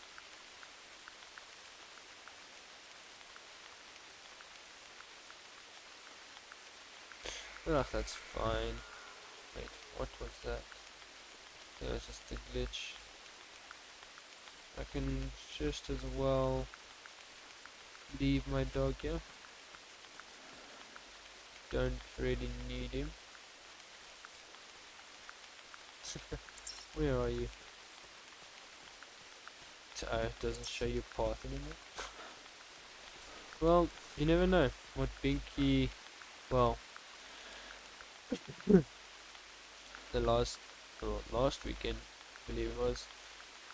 But that's fine. Wait, what was that? It was just a glitch. I can just as well leave my dog here. Don't really need him. Where are you? It doesn't show your path anymore. Well, you never know what Binky. Well, the last weekend, I believe it was,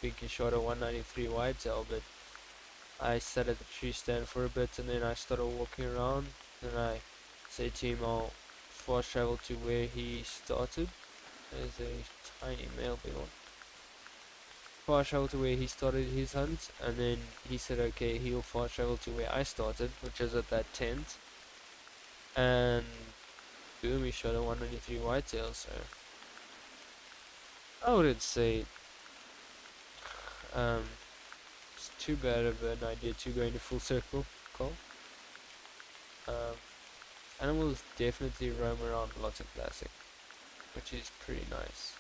Binky shot a 193 whitetail, but I sat at the tree stand for a bit and then I started walking around. And I said to him, I'll fast travel to where he started. There's a tiny male big one. Fast travel to where he started his hunt, and then he said okay, he'll fast travel to where I started, which is at that tent, and boom, he shot a 193 whitetail. So I wouldn't say it's too bad of an idea to go into full circle call. Animals definitely roam around lots of classic, which is pretty nice.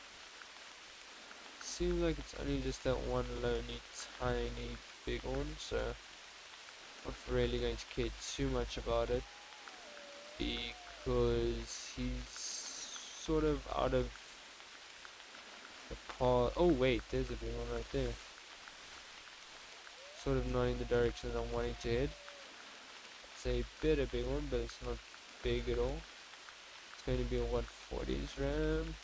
Seems like it's only just that one lonely tiny big one, so not really going to care too much about it, because he's sort of out of the path. Oh wait, there's a big one right there. Sort of not in the direction that I'm wanting to head. It's a bit a big one, but it's not big at all. It's going to be a 140s ram.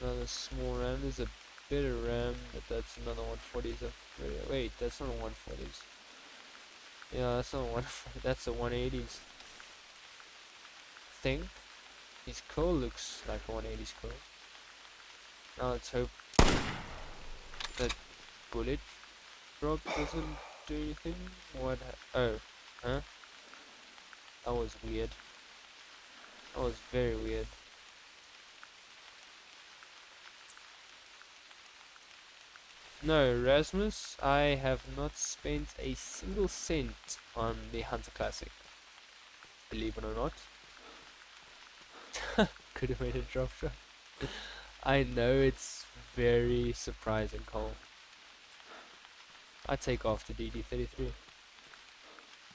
Another small ram. There's a bit of ram, but that's another 140s. Wait, that's not a 140s. Yeah, that's not a 140s. That's a 180s. think his skull looks like a 180 skull. Now let's hope that bullet drop doesn't do anything. What? Oh, huh? That was weird. That was very weird. No, Rasmus, I have not spent a single cent on the Hunter Classic. Believe it or not. Could have made a drop shot. I know it's very surprising, Cole. I take off the DD33.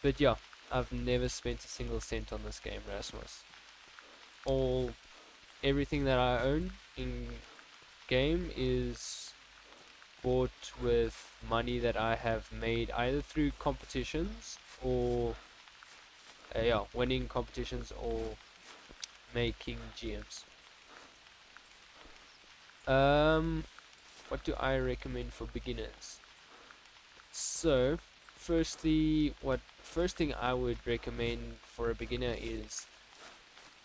But yeah, I've never spent a single cent on this game, Rasmus. Everything that I own in game is bought with money that I have made either through competitions or winning competitions or making GMs. What do I recommend for beginners? So, first thing I would recommend for a beginner is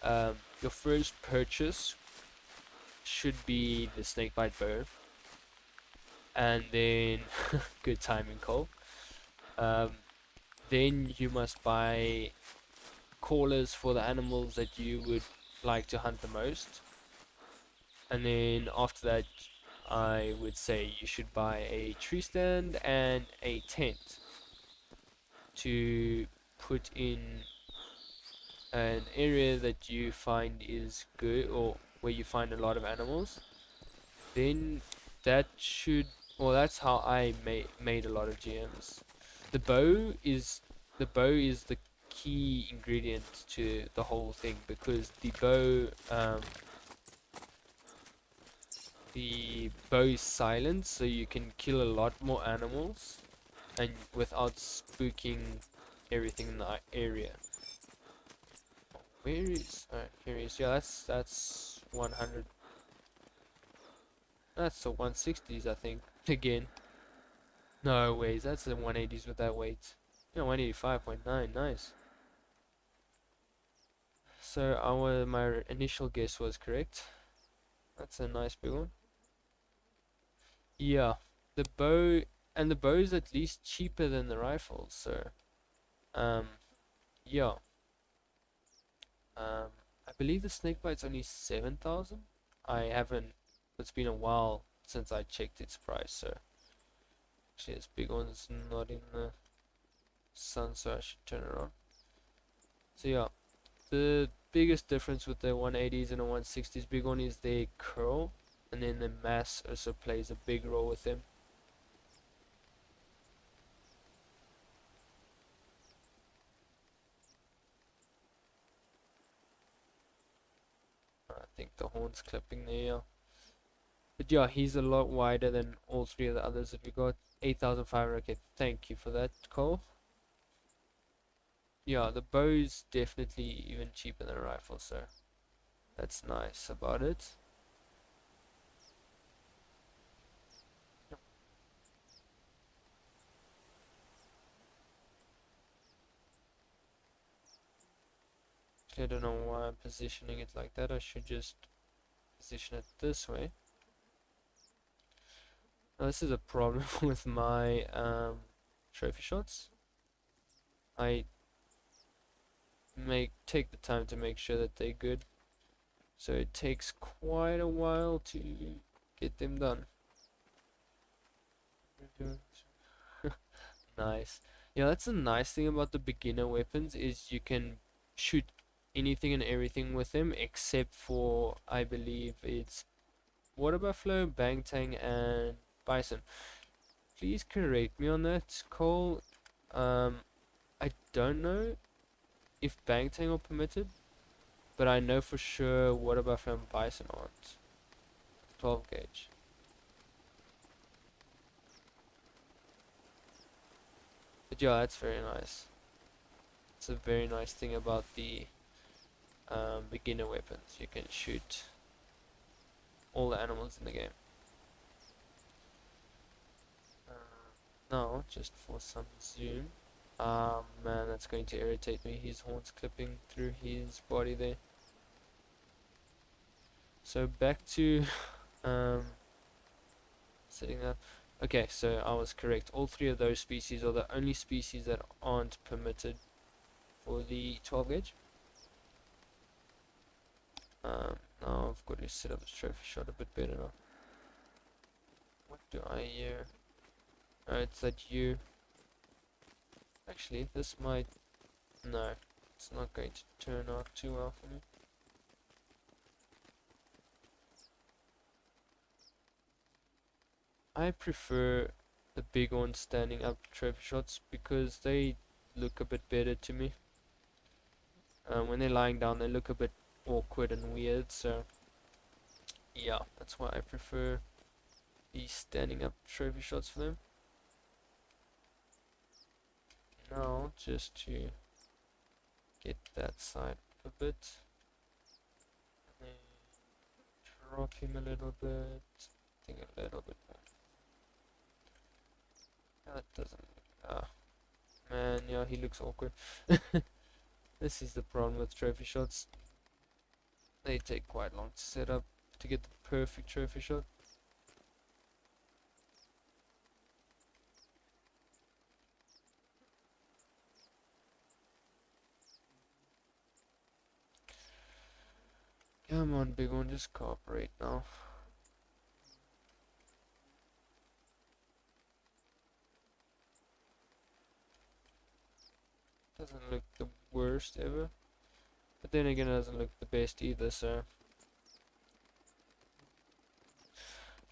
your first purchase should be the snakebite bow, and then good timing, Cole. Then you must buy collars for the animals that you would like to hunt the most, and then after that I would say you should buy a tree stand and a tent to put in an area that you find is good or where you find a lot of animals. Then that's how I made a lot of GMs. The bow is the key ingredient to the whole thing, because the bow is silent, so you can kill a lot more animals and without spooking everything in the area. Where is here he is. Yeah, that's 100. That's the 160s, I think. Again. No ways, that's the 180s with that weight. Yeah, 185.9, nice. So my initial guess was correct. That's a nice big one. Yeah, the bow is at least cheaper than the rifles, so yeah. I believe the snakebite's only 7,000. I haven't. It's been a while since I checked its price, so actually this big one's not in the sun, so I should turn it on. So yeah, the biggest difference with the 180s and the 160s big one is their curl, and then the mass also plays a big role with them. I think the horn's clipping there, yeah. But yeah, he's a lot wider than all three of the others that we got. 8,500. Okay, thank you for that, Cole. Yeah, the bow's definitely even cheaper than a rifle, so that's nice about it. I don't know why I'm positioning it like that. I should just position it this way. Now, this is a problem with my trophy shots. I take the time to make sure that they're good, so it takes quite a while to get them done. Nice. Yeah, that's the nice thing about the beginner weapons, is you can shoot anything and everything with them except for, I believe it's water buffalo, bangtang, and bison. Please correct me on that, Cole. I don't know if bangtang are permitted, but I know for sure water buffalo and bison aren't. 12 gauge. But yeah, that's very nice. It's a very nice thing about the beginner weapons. You can shoot all the animals in the game. Now, just for some zoom. Man, that's going to irritate me. His horn's clipping through his body there. So back to setting up. Okay, so I was correct. All three of those species are the only species that aren't permitted for the 12 gauge. Now I've got to set up the trophy shot a bit better now. What do I hear? Oh, it's that you. Actually, this might. No, it's not going to turn out too well for me. I prefer the big ones standing up trophy shots because they look a bit better to me. When they're lying down, they look a bit awkward and weird, so yeah, that's why I prefer the standing up trophy shots for them. Now, just to get that side up a bit, and then drop him a little bit, I think a little bit more. That doesn't, man, yeah, he looks awkward. This is the problem with trophy shots. They take quite long to set up to get the perfect trophy shot. Come on, big one, just cooperate now. Doesn't look the worst ever, but then again, it doesn't look the best either, so.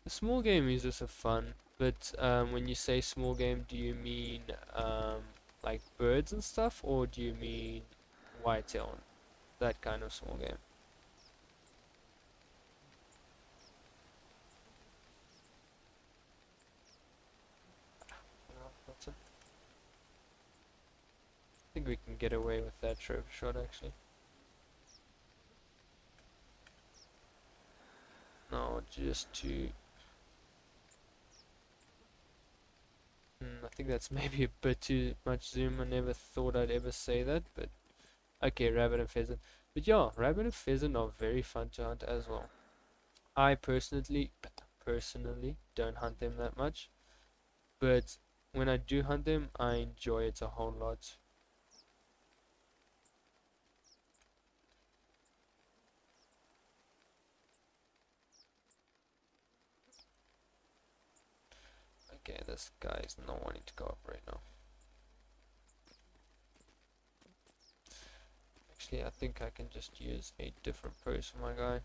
The small game is just a fun, but when you say small game, do you mean like birds and stuff, or do you mean whitetail, that kind of small game? That's it. I think we can get away with that trophy shot actually. Now just to I think that's maybe a bit too much zoom. I never thought I'd ever say that, but okay, rabbit and pheasant. But yeah, rabbit and pheasant are very fun to hunt as well. I personally don't hunt them that much, but when I do hunt them, I enjoy it a whole lot. Okay, this guy is not wanting to cooperate now. Actually, I think I can just use a different pose for my guy.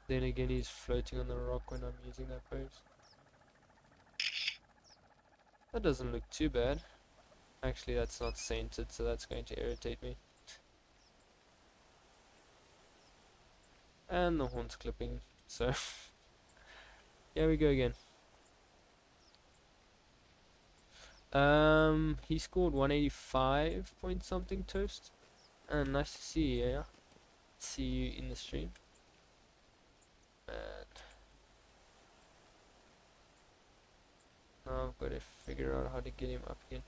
Then again, he's floating on the rock when I'm using that pose. That doesn't look too bad. Actually, that's not centered, so that's going to irritate me. And the horn's clipping, so here we go again. He scored 185 point something toast. And nice to see you, yeah. See you in the stream. And now I've got to figure out how to get him up again.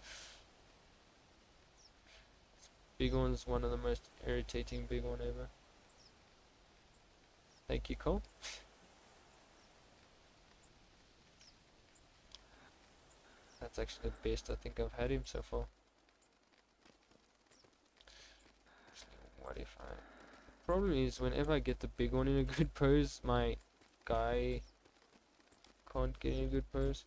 Big one's one of the most irritating big one ever. Thank you, Cole. That's actually the best I think I've had him so far. What if I... Problem is, whenever I get the big one in a good pose, my guy can't get in a good pose.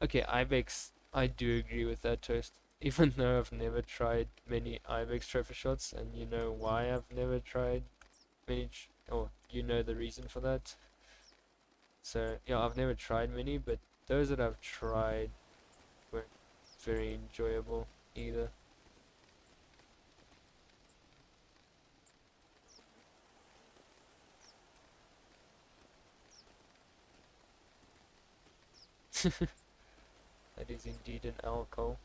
Okay, Ibex, I do agree with that toast. Even though I've never tried many Ibex trophy shots, and you know why I've never tried many, or you know the reason for that. So, yeah, I've never tried many, but those that I've tried weren't very enjoyable either. That is indeed an alcohol.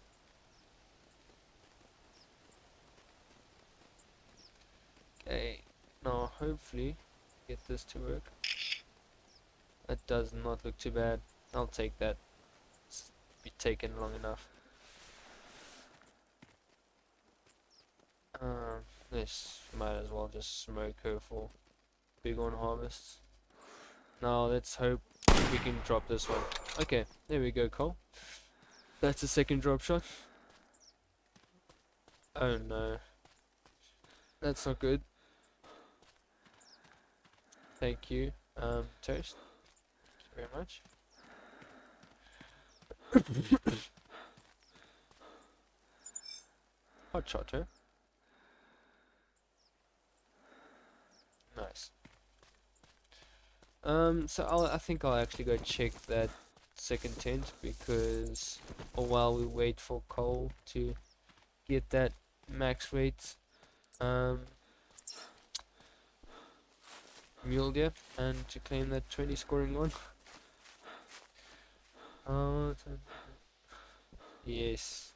Okay, now hopefully get this to work. That does not look too bad. I'll take that. It's be taken long enough. This might as well just smoke her for big on harvests. Now let's hope we can drop this one. Okay, there we go, Cole. That's the second drop shot. Oh no. That's not good. Thank you, Toast. Thank you very much. Hot shot, huh? Nice. So I think I'll actually go check that second tent because while we wait for Cole to get that max rate mule deer and to claim that 20 scoring one. Yes,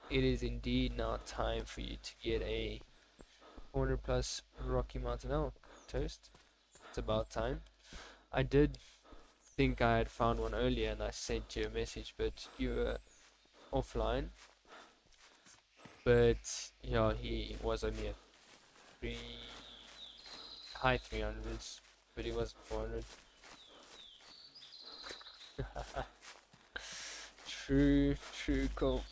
it is indeed now time for you to get a 400 plus Rocky Mountain elk, Toast. It's about time. I did think I had found one earlier and I sent you a message, but you were offline. But yeah, he was only at high 300s, but he wasn't 400. True, cool.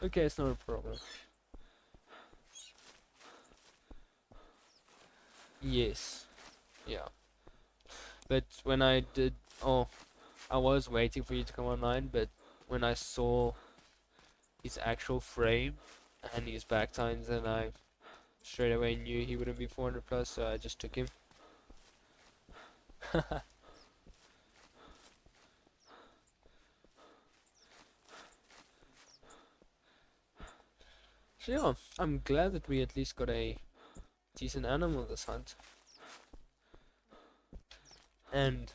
Okay, it's not a problem. Yes, yeah. But when I did, I was waiting for you to come online, but when I saw his actual frame and his back tines, then I straight away knew he wouldn't be 400 plus, so I just took him. So yeah, I'm glad that we at least got a decent animal this hunt. And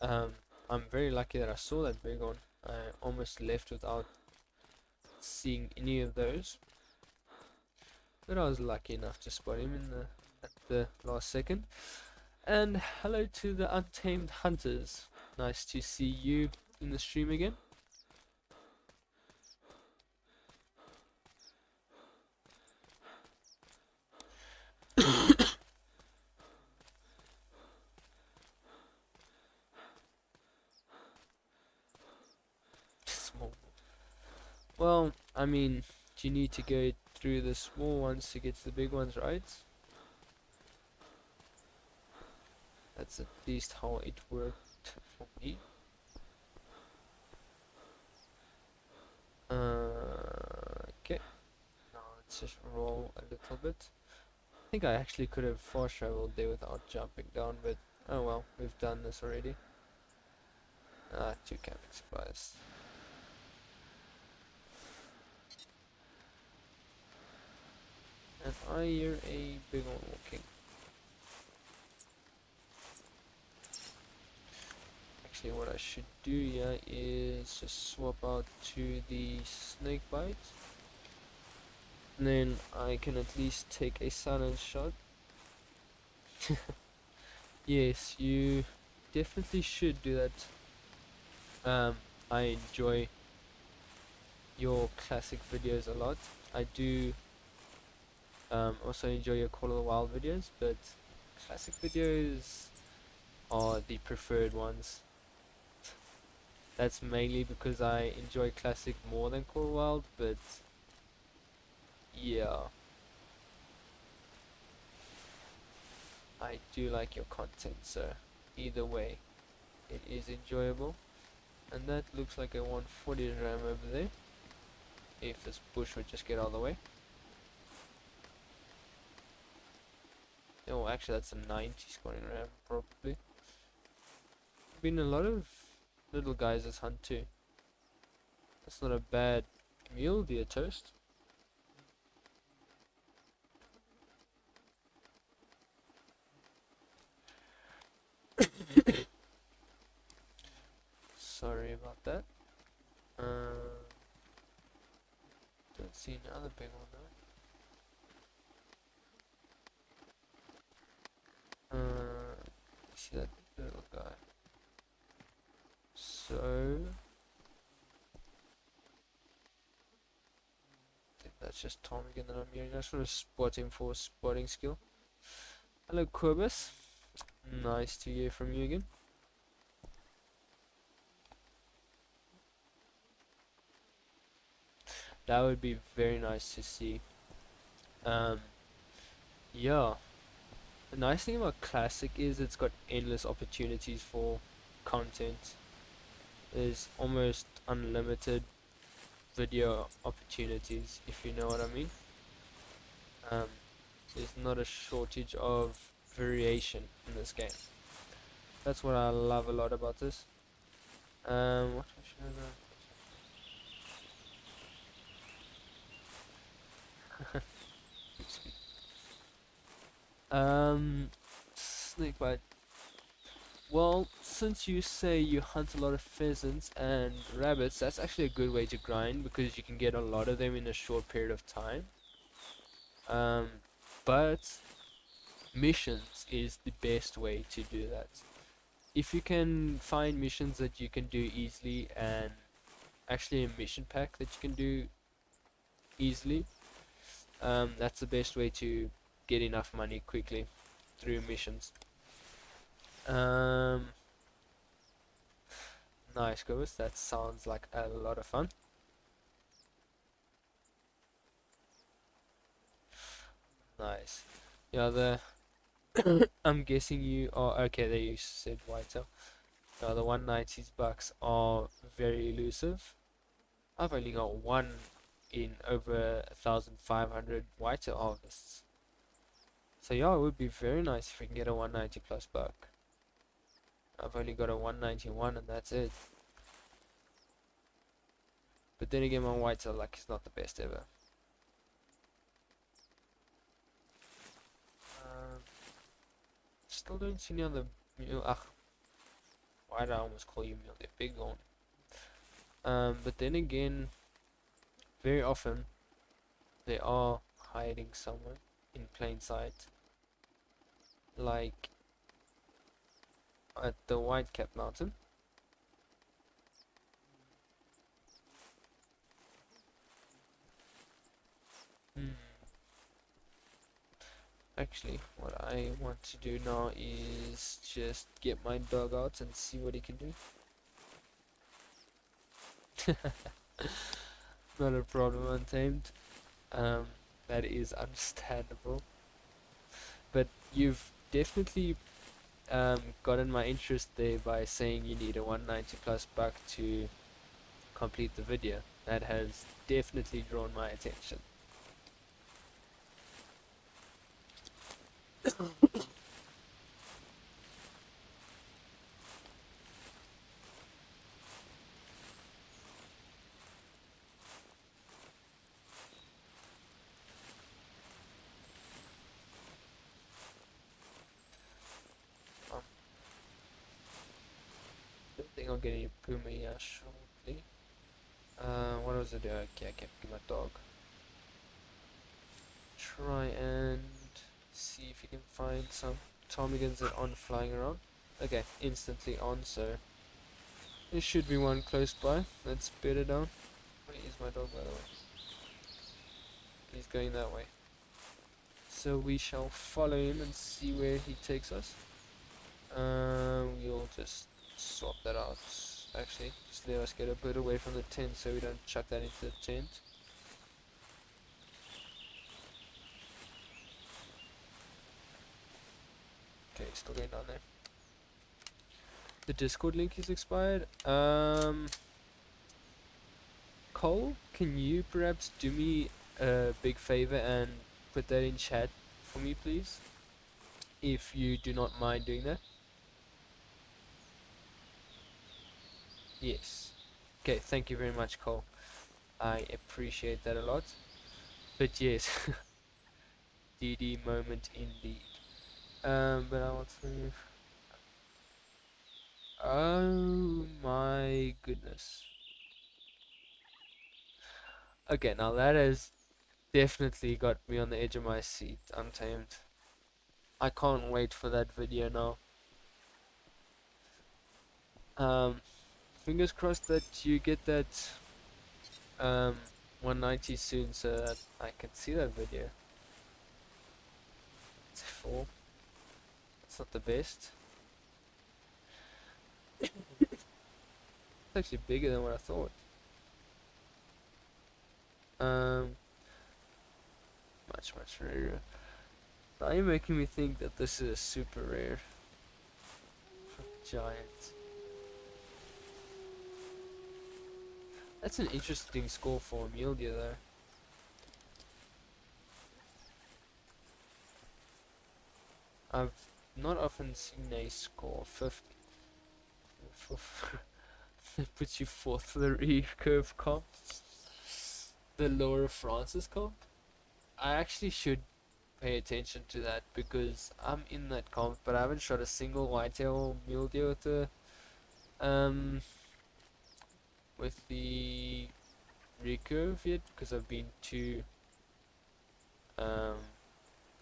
I'm very lucky that I saw that big one. I almost left without seeing any of those. But I was lucky enough to spot him at the last second. And hello to the Untamed Hunters. Nice to see you in the stream again. Small. Well, I mean, you need to go through the small ones to get to the big ones, right? That's at least how it worked for me. Okay. Now let's just roll a little bit. I think I actually could have fast traveled there without jumping down, but oh well, we've done this already. 2 camping supplies. And I hear a big one walking. Actually, what I should do here is just swap out to the snake bite. And then I can at least take a silent shot. Yes, you definitely should do that. I enjoy your classic videos a lot. I do also enjoy your Call of the Wild videos, but classic videos are the preferred ones. That's mainly because I enjoy classic more than Call of the Wild, but yeah, I do like your content, so either way it is enjoyable. And that looks like a 140 ram over there, if this bush would just get out of the way. Oh, actually that's a 90 scoring ram, probably. Been a lot of little guys this hunt too. That's not a bad mule deer, Toast. Sorry about that. Don't see another big one though. See that little guy. So it's just Ptarmigan that I'm hearing. I just want to spot him for spotting skill. Hello, Quibus. Nice to hear from you again. That would be very nice to see. Yeah. The nice thing about Classic is it's got endless opportunities for content. There's almost unlimited video opportunities, if you know what I mean. Um, there's not a shortage of variation in this game. That's what I love a lot about this. What should I go? Snakebite. Well, since you say you hunt a lot of pheasants and rabbits, that's actually a good way to grind because you can get a lot of them in a short period of time. But missions is the best way to do that. If you can find missions that you can do easily and actually a mission pack that you can do easily, that's the best way to get enough money quickly through missions. Nice, guys. That sounds like a lot of fun. Nice. Yeah, I'm guessing you are okay. There you said whitetail. Now the 190s bucks are very elusive. I've only got one in over 1,500 whitetail harvests. So yeah, it would be very nice if we can get a 190 plus buck. I've only got a 191 and that's it. But then again, my whitetail luck is not the best ever. Still don't see any other mule. Why did I almost call you mule? They're big on. But then again, very often they are hiding somewhere in plain sight, like at the Whitecap Mountain. Actually, what I want to do now is just get my dog out and see what he can do. Not a problem, Untamed. That is understandable. But you've definitely gotten my interest there by saying you need a 190 plus buck to complete the video. That has definitely drawn my attention. I don't think I'll get any puma shortly. What was it? Okay, I can't get my dog. Try and see if you can find some ptarmigans that aren't flying around. Okay, instantly on, so there should be one close by. Let's bed it down. Where is my dog, by the way? He's going that way. So we shall follow him and see where he takes us. We'll just swap that out. Actually, just let us get a bit away from the tent so we don't chuck that into the tent. Okay, still going down there. The Discord link is expired. Cole, can you perhaps do me a big favor and put that in chat for me, please? If you do not mind doing that. Yes. Okay, thank you very much, Cole. I appreciate that a lot. But yes, DD moment indeed. But I want to... Oh my goodness. Okay, now that has definitely got me on the edge of my seat, Untamed. I can't wait for that video now. Fingers crossed that you get that 190 soon so that I can see that video. It's 4. It's not the best. It's actually bigger than what I thought. Much rarer. Now you're making me think that this is a super rare. Giant. That's an interesting score for a mule deer though. I've not often seen a score 50. That puts you 4th for the recurve comp. The Laura Francis comp. I actually should pay attention to that because I'm in that comp, but I haven't shot a single whitetail mule deer with the recurve yet because I've been too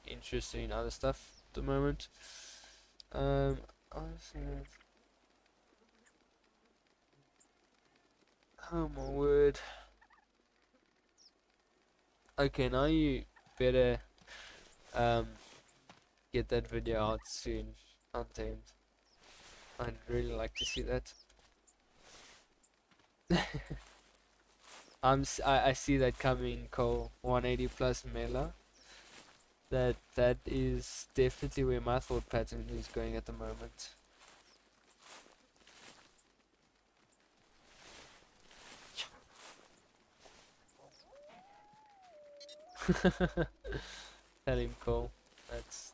interested in other stuff at the moment. Oh my word. Okay, now you better get that video out soon, Untamed. I'd really like to see that. I see that coming, Cole. 180 plus Mela. That is definitely where my thought pattern is going at the moment. Tell him, Cole. That's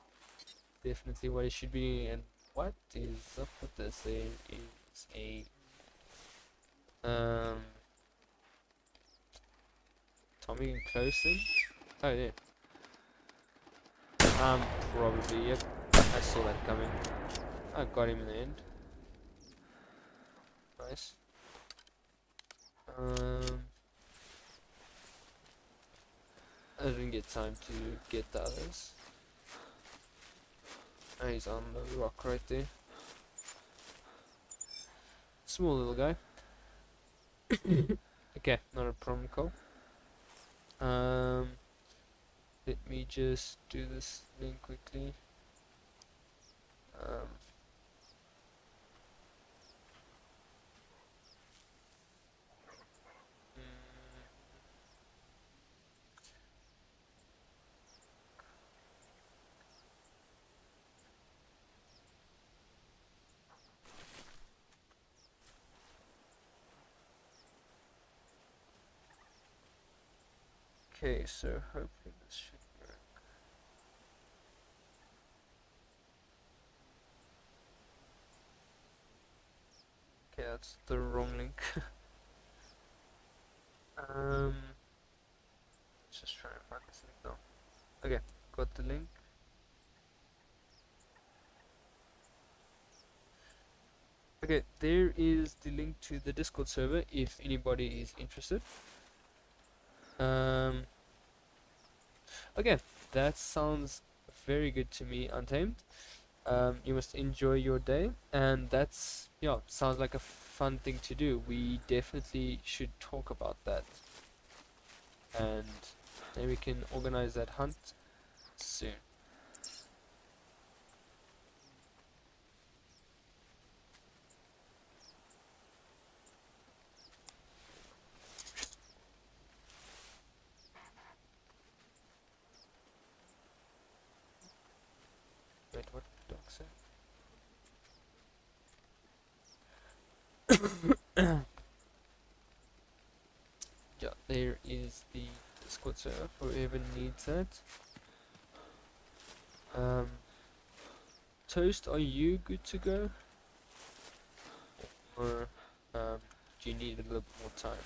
definitely what it should be. And what is up with this? There is a Tommy close in. Oh yeah. Probably, yep. I saw that coming. I got him in the end. Nice. I didn't get time to get the others. Oh, he's on the rock right there. Small little guy. Okay, not a problem, Cole. Let me just do this link quickly. Okay, so hopefully this should work. Okay, that's the wrong link. Just trying to find this link now. Okay, got the link. Okay, there is the link to the Discord server if anybody is interested. Okay, that sounds very good to me, Untamed. You must enjoy your day, and that's, yeah, sounds like a fun thing to do. We definitely should talk about that, and maybe we can organize that hunt soon. Wait, what did the dog say? Yeah, there is the Discord server for whoever needs that. Toast, are you good to go? Or do you need a little bit more time?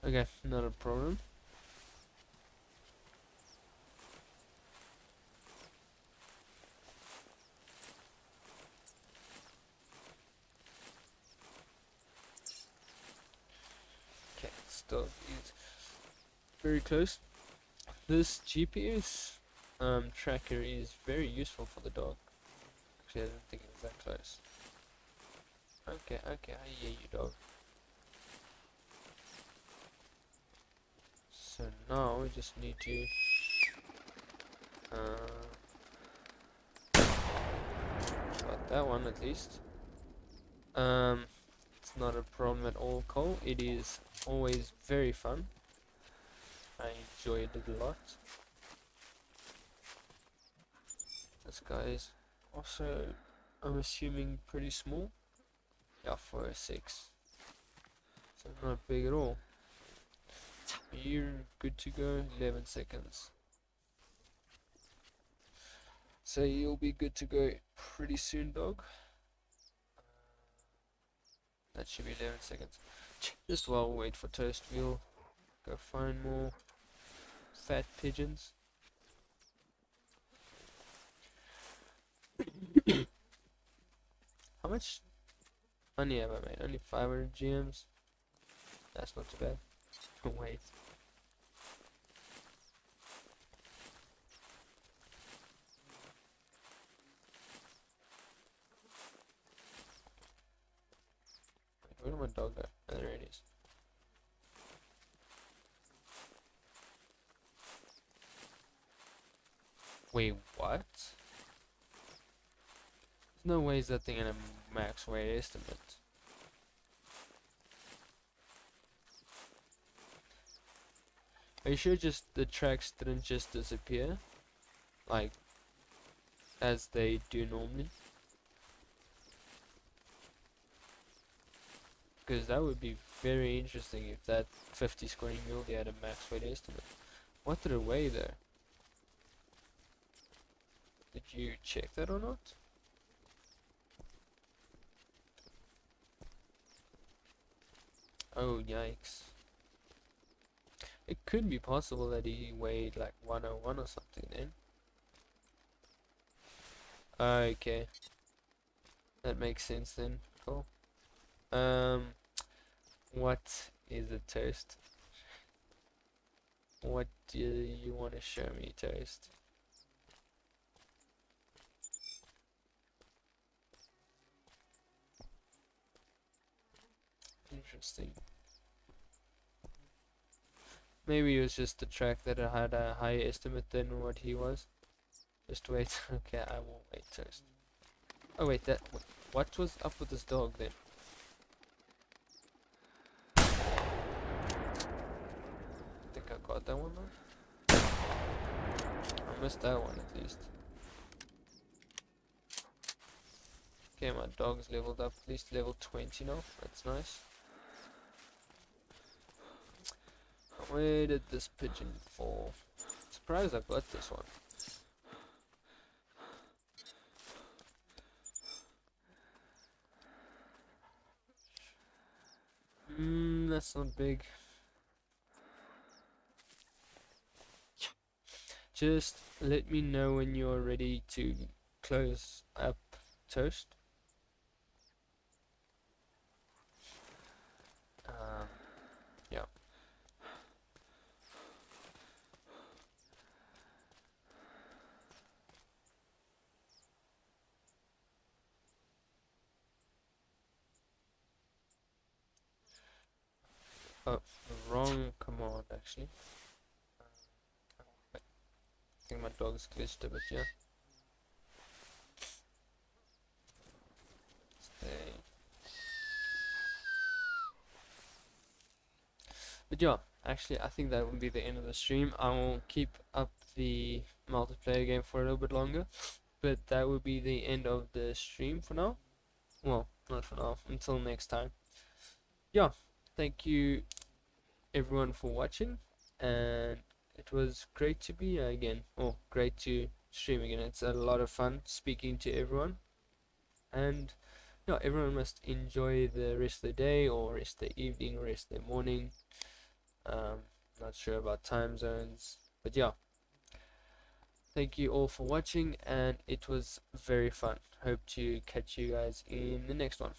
Okay, not a problem. dog is very close. This GPS tracker is very useful for the dog. Actually, I don't think it's that close. Okay, I hear you, dog. So now we just need to got that one at least. It's not a problem at all, Cole. It is always very fun. I enjoyed it a lot. This guy is also, I'm assuming, pretty small. Yeah, for a 6. So not big at all. You're good to go, 11 seconds. So you'll be good to go pretty soon, dog. That should be 11 seconds. Just while we wait for Toast, we'll go find more fat pigeons. How much money have I made? Only 500 GMs? That's not too bad. Wait. Where did my dog go? Oh, there it is. Wait, what? There's no way is that thing in a max weight estimate. Are you sure just the tracks didn't just disappear? Like, as they do normally? Because that would be very interesting if that 50 square muley had a max weight estimate. What did it weigh there? Did you check that or not? Oh, yikes. It could be possible that he weighed like 101 or something then. Okay. That makes sense then. Cool. What is a Toast? What do you want to show me, Toast? Interesting. Maybe it was just the track that I had a higher estimate than what he was. Just wait. Okay, I won't wait, Toast. Oh wait, what was up with this dog then? I think I got that one though. I missed that one at least. Okay, my dog's leveled up, at least level 20 now. That's nice. Where did this pigeon fall? Surprised I got this one. That's not big. Just let me know when you're ready to close up, Toast. Yeah. Oh, wrong command actually. I think my dog's glitched a bit, yeah. Stay. But yeah, actually I think that will be the end of the stream. I will keep up the multiplayer game for a little bit longer, but that will be the end of the stream for now. Well, not for now, until next time. Yeah, thank you everyone for watching, and it was great to be here again. Oh, great to stream again. It's a lot of fun speaking to everyone, and yeah, everyone must enjoy the rest of the day, or rest of the evening, or rest of the morning. Not sure about time zones, but yeah, thank you all for watching, and it was very fun. Hope to catch you guys in the next one.